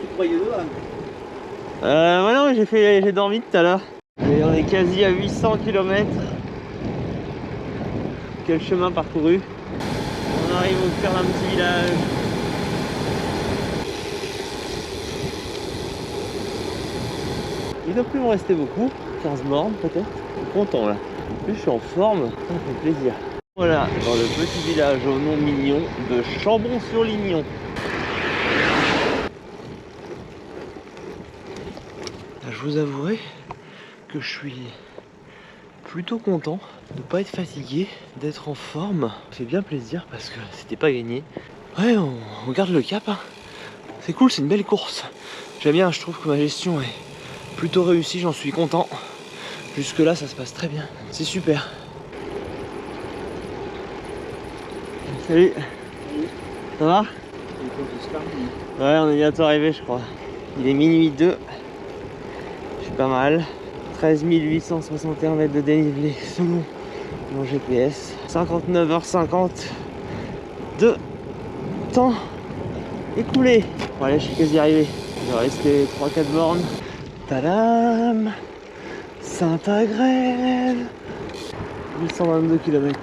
Tu croyais là? Ouais non, j'ai dormi tout à l'heure. Et on est quasi à 800 km. Quel chemin parcouru. On arrive au cœur d'un petit village. Il ne doit plus me rester beaucoup, 15 bornes peut-être. Je suis content là. En plus je suis en forme, ça me fait plaisir. Voilà, dans le petit village au nom mignon de Chambon-sur-Lignon. Je vous avouerai que je suis plutôt content de ne pas être fatigué, d'être en forme. Ça fait bien plaisir parce que c'était pas gagné. Ouais, on garde le cap. Hein. C'est cool, c'est une belle course. J'aime bien, je trouve que ma gestion est plutôt réussie, j'en suis content. Jusque là, ça se passe très bien. C'est super. Salut. Ça va? Ouais, on est bientôt arrivé, je crois. Il est minuit 2. Je suis pas mal. 13 861 mètres de dénivelé selon mon GPS. 59h50 de temps écoulé. Bon allez, je suis quasi arrivé. Il va rester 3-4 bornes. Tadam! Saint-Agrève! 822 km.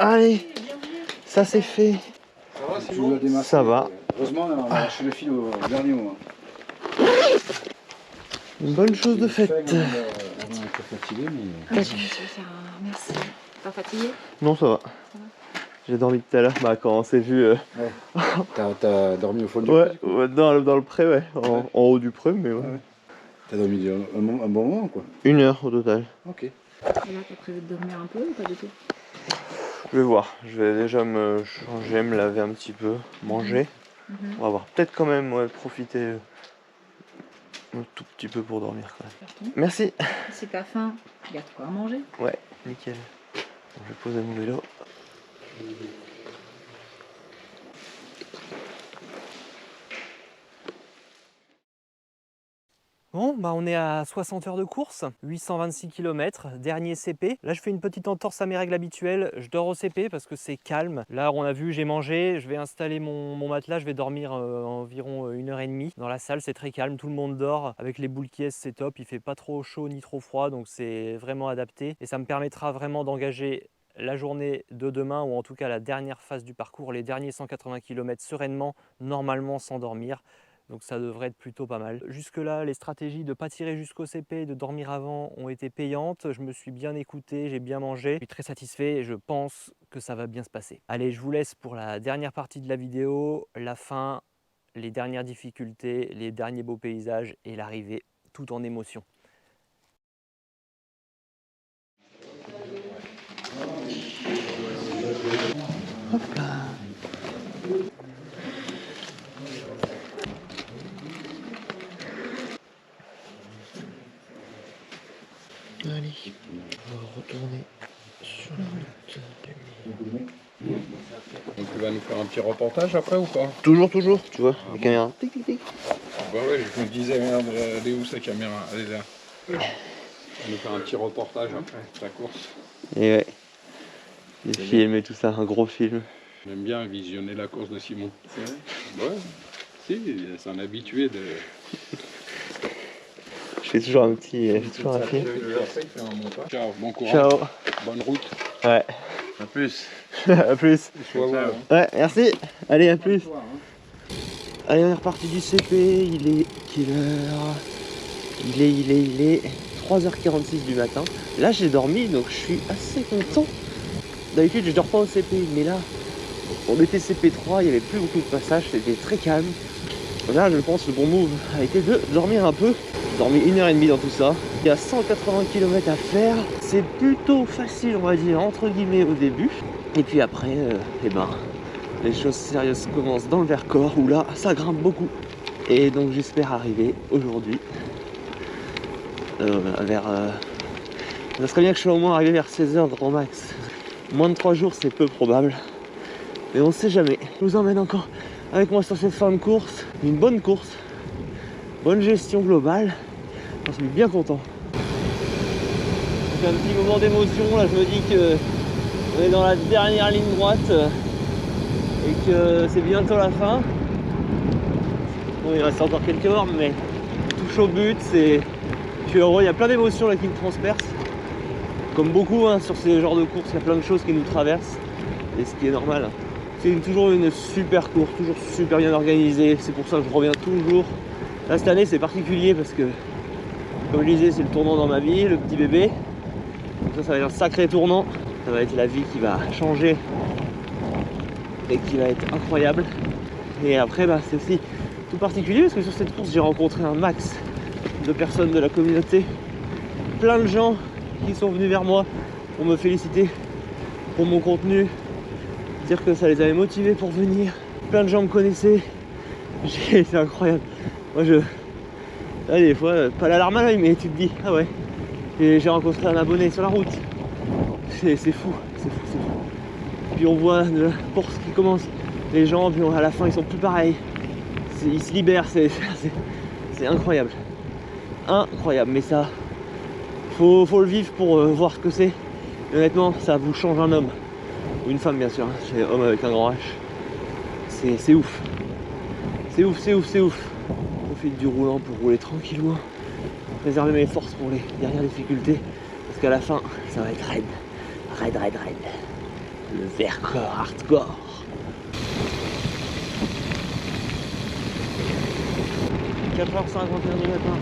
Allez, ça c'est fait. Ça va, c'est Ça va. Heureusement, on a lâché le fil au dernier moment. Une bonne chose de faite. On est un peu fatigué, mais... Merci. Pas fatigué? Non, ça va. J'ai dormi tout à l'heure, bah, quand on s'est vu. Ouais. T'as dormi au fond du Ouais, pré, ouais, dans le pré, ouais. En haut du pré, mais ouais. T'as dormi un bon moment, quoi. 1 heure au total. Ok. Et là, t'as prévu de dormir un peu ou pas du tout? Je vais voir. Je vais déjà me changer, me laver un petit peu, manger. On va voir. Peut-être quand même profiter un tout petit peu pour dormir quand même. Merci. Si t'as faim, il y a de quoi à manger. Ouais, nickel. Bon, je vais poser mon vélo. Bon, bah on est à 60 heures de course, 826 km, dernier CP. Là, je fais une petite entorse à mes règles habituelles. Je dors au CP parce que c'est calme. Là, on a vu, j'ai mangé. Je vais installer mon matelas. Je vais dormir environ 1h30 dans la salle. C'est très calme. Tout le monde dort. Avec les boules qui est, c'est top. Il fait pas trop chaud ni trop froid. Donc, c'est vraiment adapté. Et ça me permettra vraiment d'engager la journée de demain, ou en tout cas la dernière phase du parcours, les derniers 180 km sereinement, normalement sans dormir. Donc ça devrait être plutôt pas mal. Jusque là, les stratégies de ne pas tirer jusqu'au CP, de dormir avant ont été payantes. Je me suis bien écouté, j'ai bien mangé. Je suis très satisfait et je pense que ça va bien se passer. Allez, je vous laisse pour la dernière partie de la vidéo, la fin, les dernières difficultés, les derniers beaux paysages et l'arrivée, tout en émotion. Hop là. Allez, on va retourner sur la route. Donc tu vas nous faire un petit reportage après ou pas? Toujours, tu vois, les caméras. Tic, tic, tic. Bah ouais, je me disais, merde, elle est où sa caméra? Elle est là. On va nous faire un petit reportage après ta course. Et ouais, des films et tout ça, un gros film. J'aime bien visionner la course de Simon. C'est vrai? Ouais, si, c'est un habitué de... Je fais toujours un petit toujours un film. Ciao, bon courage. Ciao. Bonne route. Ouais. À plus. À plus. Sois bon. Ouais, merci. Allez, à plus. Allez, on est reparti du CP. Il est quelle heure? Il est 3h46 du matin. Là, j'ai dormi, donc je suis assez content. D'habitude, je dors pas au CP, mais là, on était CP3, il n'y avait plus beaucoup de passages, c'était très calme. Là, je pense le bon move a été de dormir un peu. J'ai dormi 1h30 dans tout ça. Il y a 180 km à faire. C'est plutôt facile, on va dire, entre guillemets, au début. Et puis après, eh ben, les choses sérieuses commencent dans le Vercors, où là, ça grimpe beaucoup. Et donc, j'espère arriver aujourd'hui vers... ça serait bien que je sois au moins arrivé vers 16h grand max. Moins de 3 jours, c'est peu probable. Mais on sait jamais. Je vous emmène encore avec moi sur cette fin de course. Une bonne course. Bonne gestion globale. J'en suis bien content. C'est un petit moment d'émotion. Là, je me dis que on est dans la dernière ligne droite et que c'est bientôt la fin. Bon, il reste encore quelques bornes, mais on touche au but. Je suis heureux. Il y a plein d'émotions là qui me transpercent. Comme beaucoup hein, sur ces genres de courses, il y a plein de choses qui nous traversent. Et ce qui est normal. C'est toujours une super course, toujours super bien organisée. C'est pour ça que je reviens toujours. Là, cette année, c'est particulier parce que, comme je disais, c'est le tournant dans ma vie, le petit bébé. Donc ça va être un sacré tournant. Ça va être la vie qui va changer et qui va être incroyable. Et après, bah, c'est aussi tout particulier parce que sur cette course, j'ai rencontré un max de personnes de la communauté. Plein de gens qui sont venus vers moi pour me féliciter pour mon contenu, dire que ça les avait motivés pour venir. Plein de gens me connaissaient. C'est incroyable. Moi là, des fois, pas la larme à l'œil, mais tu te dis, ah ouais. Et j'ai rencontré un abonné sur la route. C'est fou, c'est fou, c'est fou. Puis on voit de la course qui commence, les gens, puis à la fin ils sont plus pareils. Ils se libèrent, c'est incroyable. Incroyable, mais ça, faut le vivre pour voir ce que c'est. Et honnêtement, ça vous change un homme. Ou une femme bien sûr, hein. C'est homme avec un grand H. C'est ouf. C'est ouf, c'est ouf, c'est ouf. Profite du roulant pour rouler tranquillement. Préserver mes forces pour les dernières difficultés. Parce qu'à la fin, ça va être raide. Raide, raide, raide. Le Vercors hardcore. « 4h51 du matin.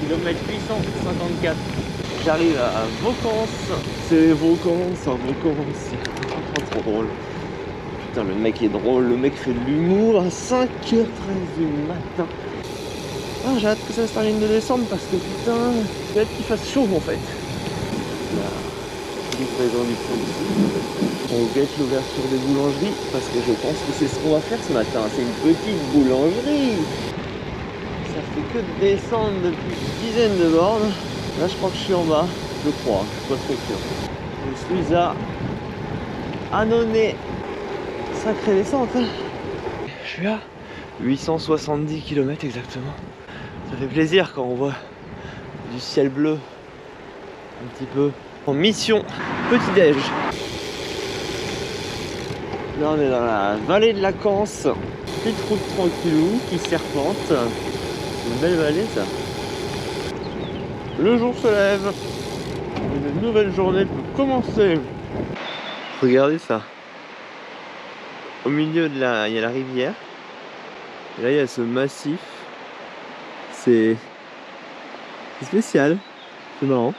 Kilomètre 854. J'arrive à Vaucance. C'est Vaucance, hein, Vaucance. Trop drôle. Putain, le mec est drôle, le mec fait de l'humour à 5h13 du matin. Ah, j'ai hâte que ça se termine de descendre parce que putain, j'ai hâte qu'il fasse chaud en fait. La livraison du produit. On guette l'ouverture des boulangeries parce que je pense que c'est ce qu'on va faire ce matin. C'est une petite boulangerie. Ça fait que de descendre depuis une dizaine de bornes. Là, je crois que je suis en bas. Je crois, je suis pas trop sûr. Je suis à Annonay. Sacrée descente. Hein. Je suis à 870 km exactement. Ça fait plaisir quand on voit du ciel bleu. Un petit peu. En mission, petit déj. Là, on est dans la vallée de la Canse. Petite route tranquillou qui serpente. Une belle vallée ça. Le jour se lève. Une nouvelle journée peut commencer. Regardez ça. Au milieu de la, il y a la rivière. Et là il y a ce massif. C'est spécial. C'est marrant.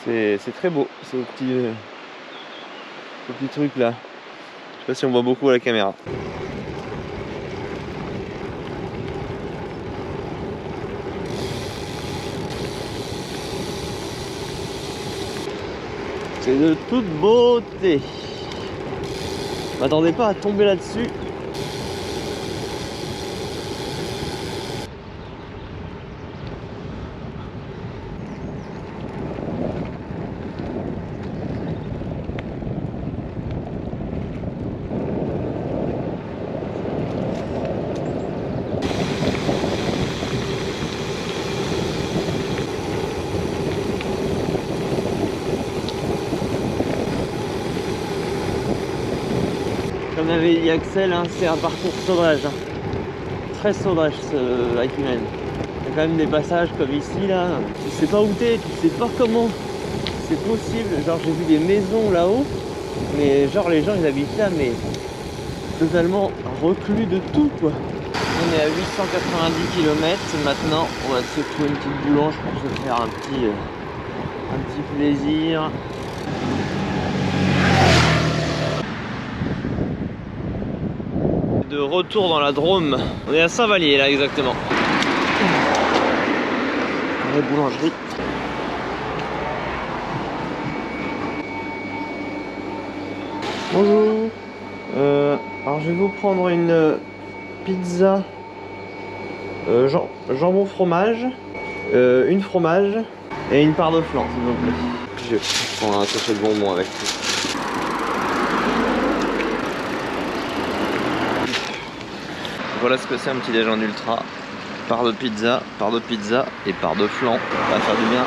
C'est très beau ce petit truc là. Je sais pas si on voit beaucoup à la caméra. C'est de toute beauté. M'attendez pas à tomber là-dessus. Comme avait dit Axel, hein, c'est un parcours sauvage. Hein. très sauvage ce Highman. Il y a quand même des passages comme ici là. Tu sais pas où t'es, tu sais pas comment c'est possible. Genre j'ai vu des maisons là-haut, mais genre les gens ils habitent là, mais totalement reclus de tout quoi. On est à 890 km. Maintenant on va se trouver une petite boulange pour se faire un petit plaisir. De retour dans la Drôme. On est à Saint-Vallier là exactement. La boulangerie. Bonjour. Alors je vais vous prendre une pizza jambon fromage, une fromage et une part de flan s'il vous plaît. Je vais prendre un sachet de bonbons avec tout. Voilà ce que c'est un petit déjeuner en ultra. Part de pizza et part de flan. Ça va faire du bien.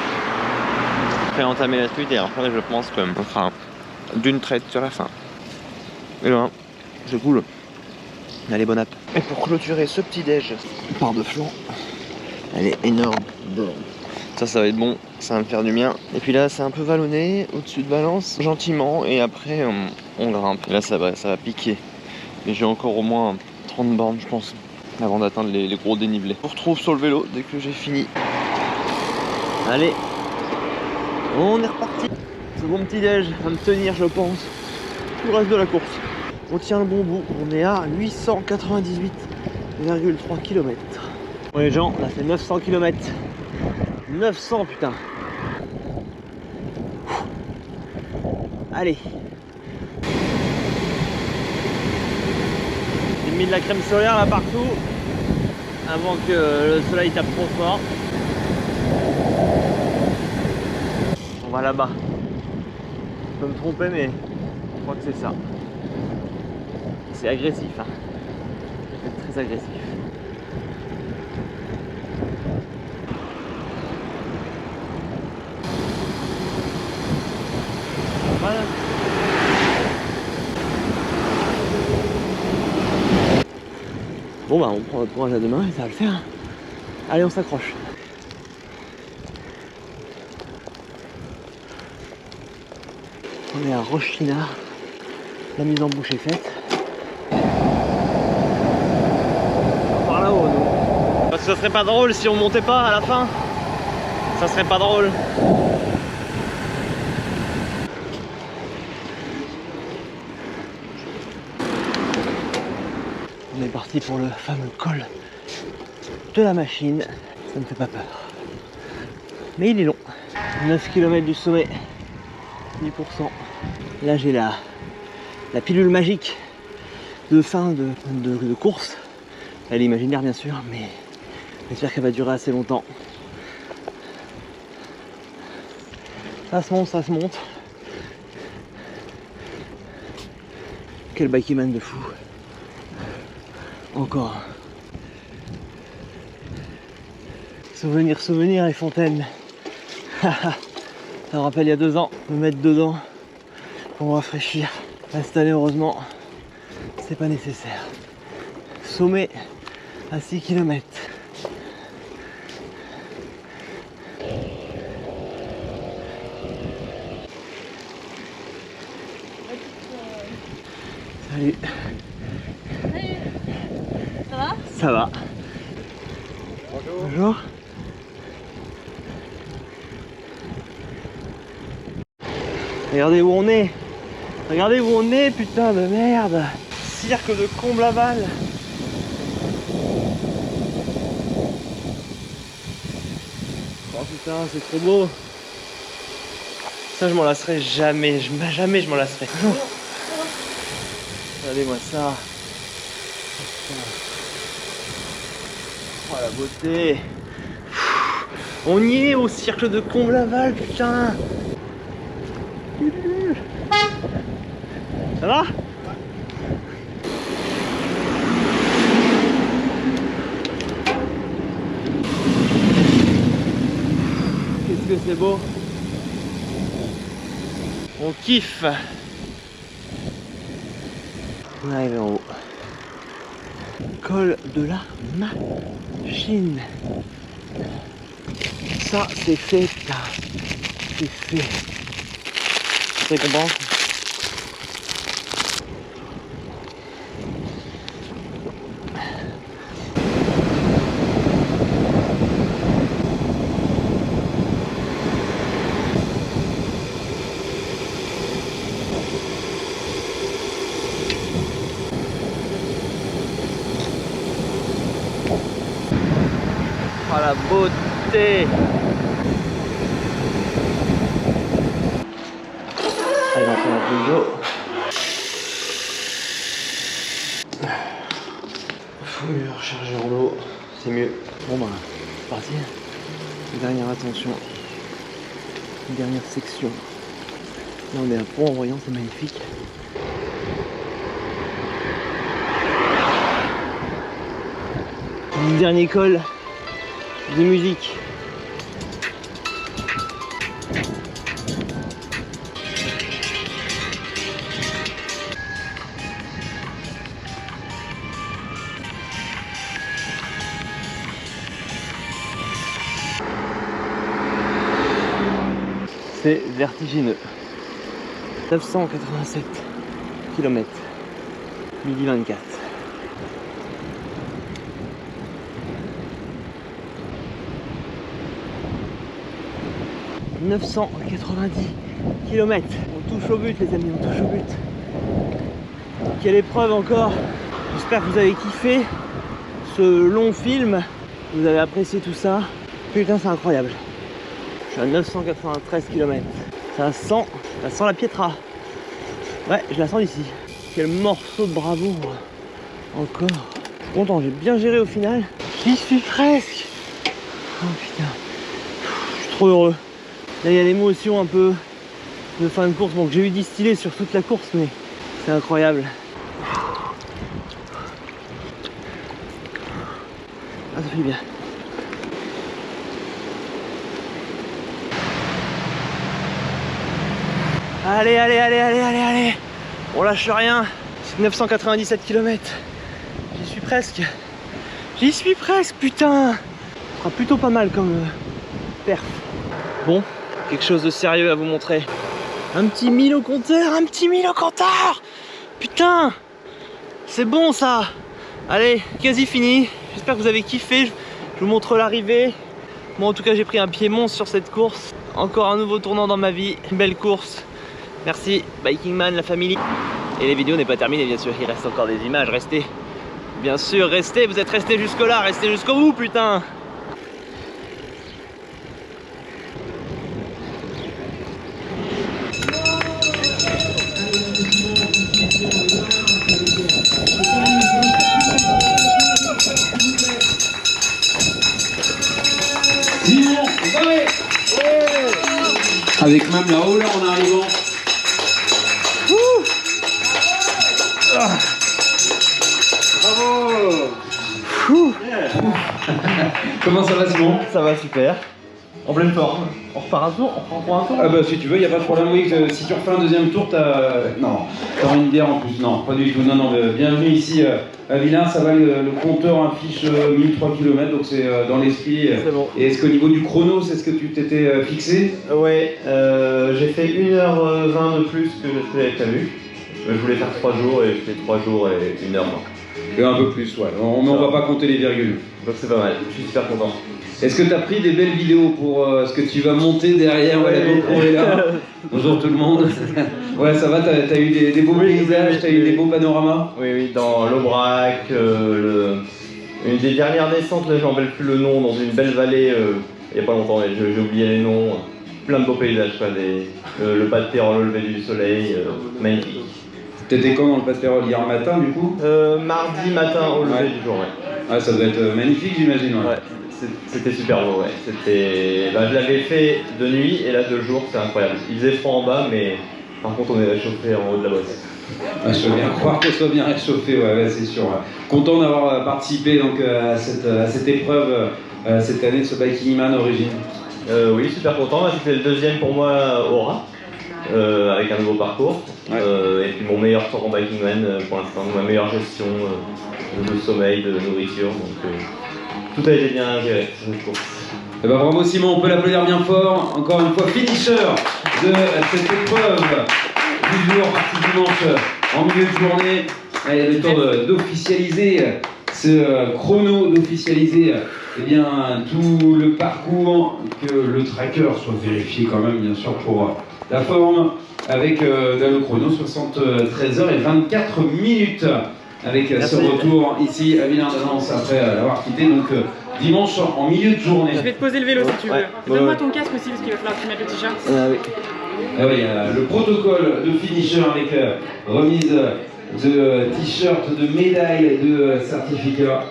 Après entamer la suite et après je pense qu'on fera d'une traite sur la fin. Et là, c'est cool. Allez, bon app. Et pour clôturer ce petit déj, part de flan. Elle est énorme. Ça va être bon, ça va me faire du bien. Et puis là, c'est un peu vallonné, au-dessus de Valence, gentiment. Et après, on grimpe. Et là, ça va piquer. Et j'ai encore au moins 30 bornes, je pense, avant d'atteindre les gros dénivelés. On se retrouve sur le vélo dès que j'ai fini. Allez, on est reparti. Ce bon petit déj va me tenir, je pense, tout le reste de la course. On tient le bon bout, on est à 898,3 km. Bon les gens, on a fait 900 km. 900 putain. Allez. J'ai mis de la crème solaire là partout avant que le soleil tape trop fort. On va là-bas. Je peux me tromper mais je crois que c'est ça. C'est agressif hein. C'est très agressif. Voilà. Bon bah on prend notre courage à deux mains et ça va le faire. Allez on s'accroche. On est à Roche-Chinard. La mise en bouche est faite. Par là-haut nous. Parce que ça serait pas drôle si on montait pas à la fin. Ça serait pas drôle. On est parti pour le fameux col de la machine. Ça ne fait pas peur. Mais il est long. 9 km du sommet. 10%. Là j'ai la pilule magique de fin de course. Elle est imaginaire bien sûr, mais j'espère qu'elle va durer assez longtemps. Ça se monte, ça se monte. Quel bikeman de fou. Encore. Souvenir, souvenir, les fontaines. Ça me rappelle il y a 2 ans, me mettre dedans pour me rafraîchir. Cette année, heureusement, c'est pas nécessaire. Sommet à 6 km. Salut. Ça va? Ça va. Bonjour. Bonjour. Regardez où on est. Regardez où on est, putain de merde. Cirque de Comblaval. Oh putain, c'est trop beau. Ça, je m'en lasserai jamais. Jamais je m'en lasserai. Regardez-moi ça. Oh la beauté. On y est au cirque de Comblaval, putain. Ça va? Qu'est-ce que c'est beau. On kiffe. On arrive en haut. Col de la machine. Ça c'est fait, putain. C'est fait. C'est récompense. Oh la beauté! Allez, on va faire un peu d'eau. Faut mieux recharger en eau, c'est mieux. Bon bah, c'est parti. Dernière attention. Dernière section. Là on est à Pont-en-Voyant, c'est magnifique. Dernier col de musique. C'est vertigineux. 987 km. Midi 24. « 990 km. On touche au but les amis, on touche au but. Quelle épreuve encore. J'espère que vous avez kiffé ce long film. Vous avez apprécié tout ça. Putain c'est incroyable. Je suis à 993 km. Ça sent la Pietra. Ouais, je la sens d'ici. Quel morceau de bravoure. Encore. Je suis content, j'ai bien géré au final. J'y suis presque. Oh putain. Je suis trop heureux. Là il y a l'émotion un peu de fin de course. Bon, que j'ai eu distillé sur toute la course, mais c'est incroyable. Ah, ça fait bien. Allez, allez, allez, allez, allez, allez. On lâche rien. C'est 997 km. J'y suis presque. J'y suis presque, putain. Ça sera plutôt pas mal comme perf. Bon, quelque chose de sérieux à vous montrer. Un petit 1000 au compteur, un petit 1000 au compteur. Putain, c'est bon ça. Allez, quasi fini. J'espère que vous avez kiffé. Je vous montre l'arrivée. Moi en tout cas j'ai pris un pied monstre sur cette course. Encore un nouveau tournant dans ma vie. Une belle course. Merci Bikingman, la famille. Et les vidéos n'est pas terminée bien sûr, il reste encore des images, restez. Bien sûr, restez, vous êtes restés jusque là, restez jusqu'au bout putain. Avec même la haut là en arrivant. Bravo. Comment ça va Simon? Ça va super. En pleine forme. On repart un tour, on reprend un tour. Ah bah si tu veux, y a pas de problème. Oui, si tu refais un deuxième tour, t'auras une bière en plus. Non, pas du tout. Non, non, bienvenue ici à Villars. Ça va, le compteur affiche 1003 km, donc c'est dans l'esprit. C'est bon. Et est-ce qu'au niveau du chrono, c'est ce que tu t'étais fixé? Ouais, j'ai fait 1h20 de plus que je l'avais prévu. Je voulais faire 3 jours et je fais 3 jours et 1h20. Et un peu plus, ouais. On va pas compter les virgules. Donc c'est pas mal, je suis super content. Est-ce que tu as pris des belles vidéos pour ce que tu vas monter derrière? Ouais, la GoPro est là. Bonjour tout le monde. Ouais, ça va, t'as eu des beaux paysages, t'as eu des beaux panoramas? Oui, oui, dans l'Aubrac, une des dernières descentes, là, je me rappelle plus le nom, dans une belle vallée, il n'y a pas longtemps, j'ai oublié les noms. Plein de beaux paysages, quoi, le pas de Pérol au lever du soleil, magnifique. T'étais quand dans le pas de Pérol? Hier matin, du coup? Mardi matin au lever du jour, ouais. Ah, ça doit être magnifique, j'imagine, ouais. C'était super beau, ouais. Je l'avais fait de nuit et là de jour, c'est incroyable. Il faisait froid en bas, mais par contre on est réchauffé en haut de la bosse. Ah, je veux bien croire qu'on soit bien réchauffé, ouais, c'est sûr. Ouais. Content d'avoir participé donc, à cette épreuve cette année de ce Bikingman Origin. Oui, super content. C'était le deuxième pour moi au Rat, avec un nouveau parcours. Ouais. Et puis mon meilleur tour en Bikingman pour l'instant, ma meilleure gestion. de sommeil, de nourriture. Donc tout a été bien géré sur cette course. Eh ben, bravo Simon, on peut l'applaudir bien fort. Encore une fois, finisher de cette épreuve du jour, partie dimanche en milieu de journée. Allez, le temps d'officialiser ce chrono, d'officialiser eh bien, tout le parcours, que le tracker soit vérifié quand même, bien sûr, pour la forme, avec le chrono 73h24 minutes. Avec ce retour ici à Villars-de-Lans après l'avoir quitté donc dimanche en milieu de journée. Je vais te poser le vélo si tu veux. Donne-moi ton casque aussi parce qu'il va falloir que tu mettes le t-shirt. Ah oui. Ah oui, le protocole de finisher avec remise de t-shirt, de médailles, de certificats,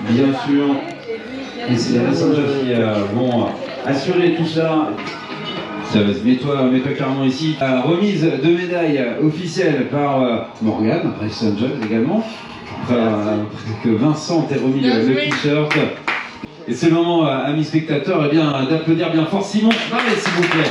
bien sûr. Et c'est les responsables qui vont assurer tout ça. Mets-toi carrément ici. Remise de médaille officielle par Morgane, Bryson Jones également. Que Vincent t'ait remis le t-shirt. Et c'est le moment, amis spectateurs, eh bien, d'applaudir bien fort Simon Barret, s'il vous plaît.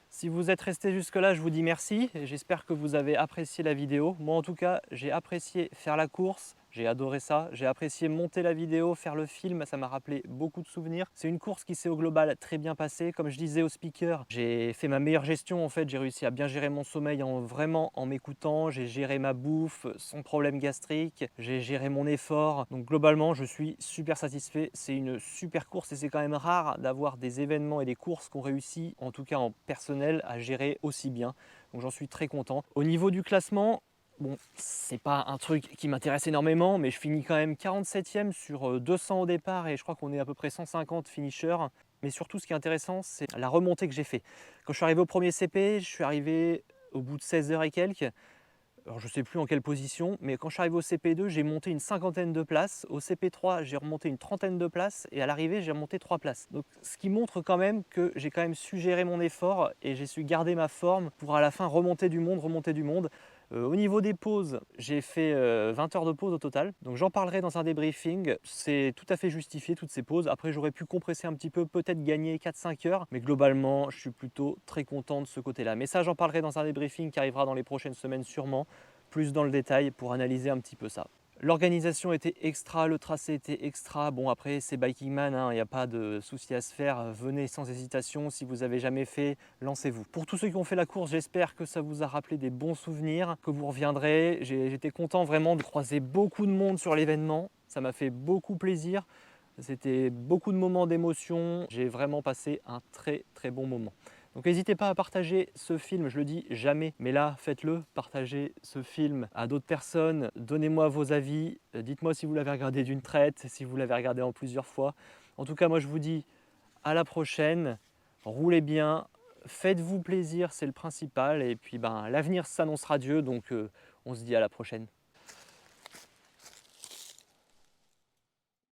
Si vous êtes resté jusque-là, je vous dis merci et j'espère que vous avez apprécié la vidéo. Moi en tout cas, j'ai apprécié faire la course, j'ai adoré ça. J'ai apprécié monter la vidéo, faire le film, ça m'a rappelé beaucoup de souvenirs. C'est une course qui s'est au global très bien passée. Comme je disais au speaker, j'ai fait ma meilleure gestion en fait. J'ai réussi à bien gérer mon sommeil vraiment en m'écoutant. J'ai géré ma bouffe sans problème gastrique. J'ai géré mon effort. Donc globalement, je suis super satisfait. C'est une super course et c'est quand même rare d'avoir des événements et des courses qu'on réussit, en tout cas en personnel, à gérer aussi bien. Donc j'en suis très content. Au niveau du classement, bon, c'est pas un truc qui m'intéresse énormément, mais je finis quand même 47e sur 200 au départ et je crois qu'on est à peu près 150 finishers. Mais surtout, ce qui est intéressant, c'est la remontée que j'ai fait. Quand je suis arrivé au premier CP, je suis arrivé au bout de 16 heures et quelques. Alors je ne sais plus en quelle position, mais quand je suis arrivé au CP2, j'ai monté une 50aine de places. Au CP3, j'ai remonté une 30aine de places et à l'arrivée, j'ai remonté 3 places. Donc ce qui montre quand même que j'ai quand même su gérer mon effort et j'ai su garder ma forme pour à la fin remonter du monde. Au niveau des pauses, j'ai fait 20 heures de pause au total. Donc j'en parlerai dans un débriefing. C'est tout à fait justifié toutes ces pauses. Après, j'aurais pu compresser un petit peu, peut-être gagner 4-5 heures. Mais globalement, je suis plutôt très content de ce côté-là. Mais ça, j'en parlerai dans un débriefing qui arrivera dans les prochaines semaines sûrement. Plus dans le détail pour analyser un petit peu ça. L'organisation était extra, le tracé était extra. Bon après c'est Biking Man, il n'y a pas de souci à se faire. Venez sans hésitation, si vous n'avez jamais fait, lancez-vous. Pour tous ceux qui ont fait la course, j'espère que ça vous a rappelé des bons souvenirs, que vous reviendrez. J'étais content vraiment de croiser beaucoup de monde sur l'événement. Ça m'a fait beaucoup plaisir. C'était beaucoup de moments d'émotion. J'ai vraiment passé un très très bon moment. Donc n'hésitez pas à partager ce film, je le dis jamais, mais là faites-le, partagez ce film à d'autres personnes, donnez-moi vos avis, dites-moi si vous l'avez regardé d'une traite, si vous l'avez regardé en plusieurs fois. En tout cas moi je vous dis à la prochaine, roulez bien, faites-vous plaisir, c'est le principal, et puis l'avenir s'annonce radieux, donc on se dit à la prochaine.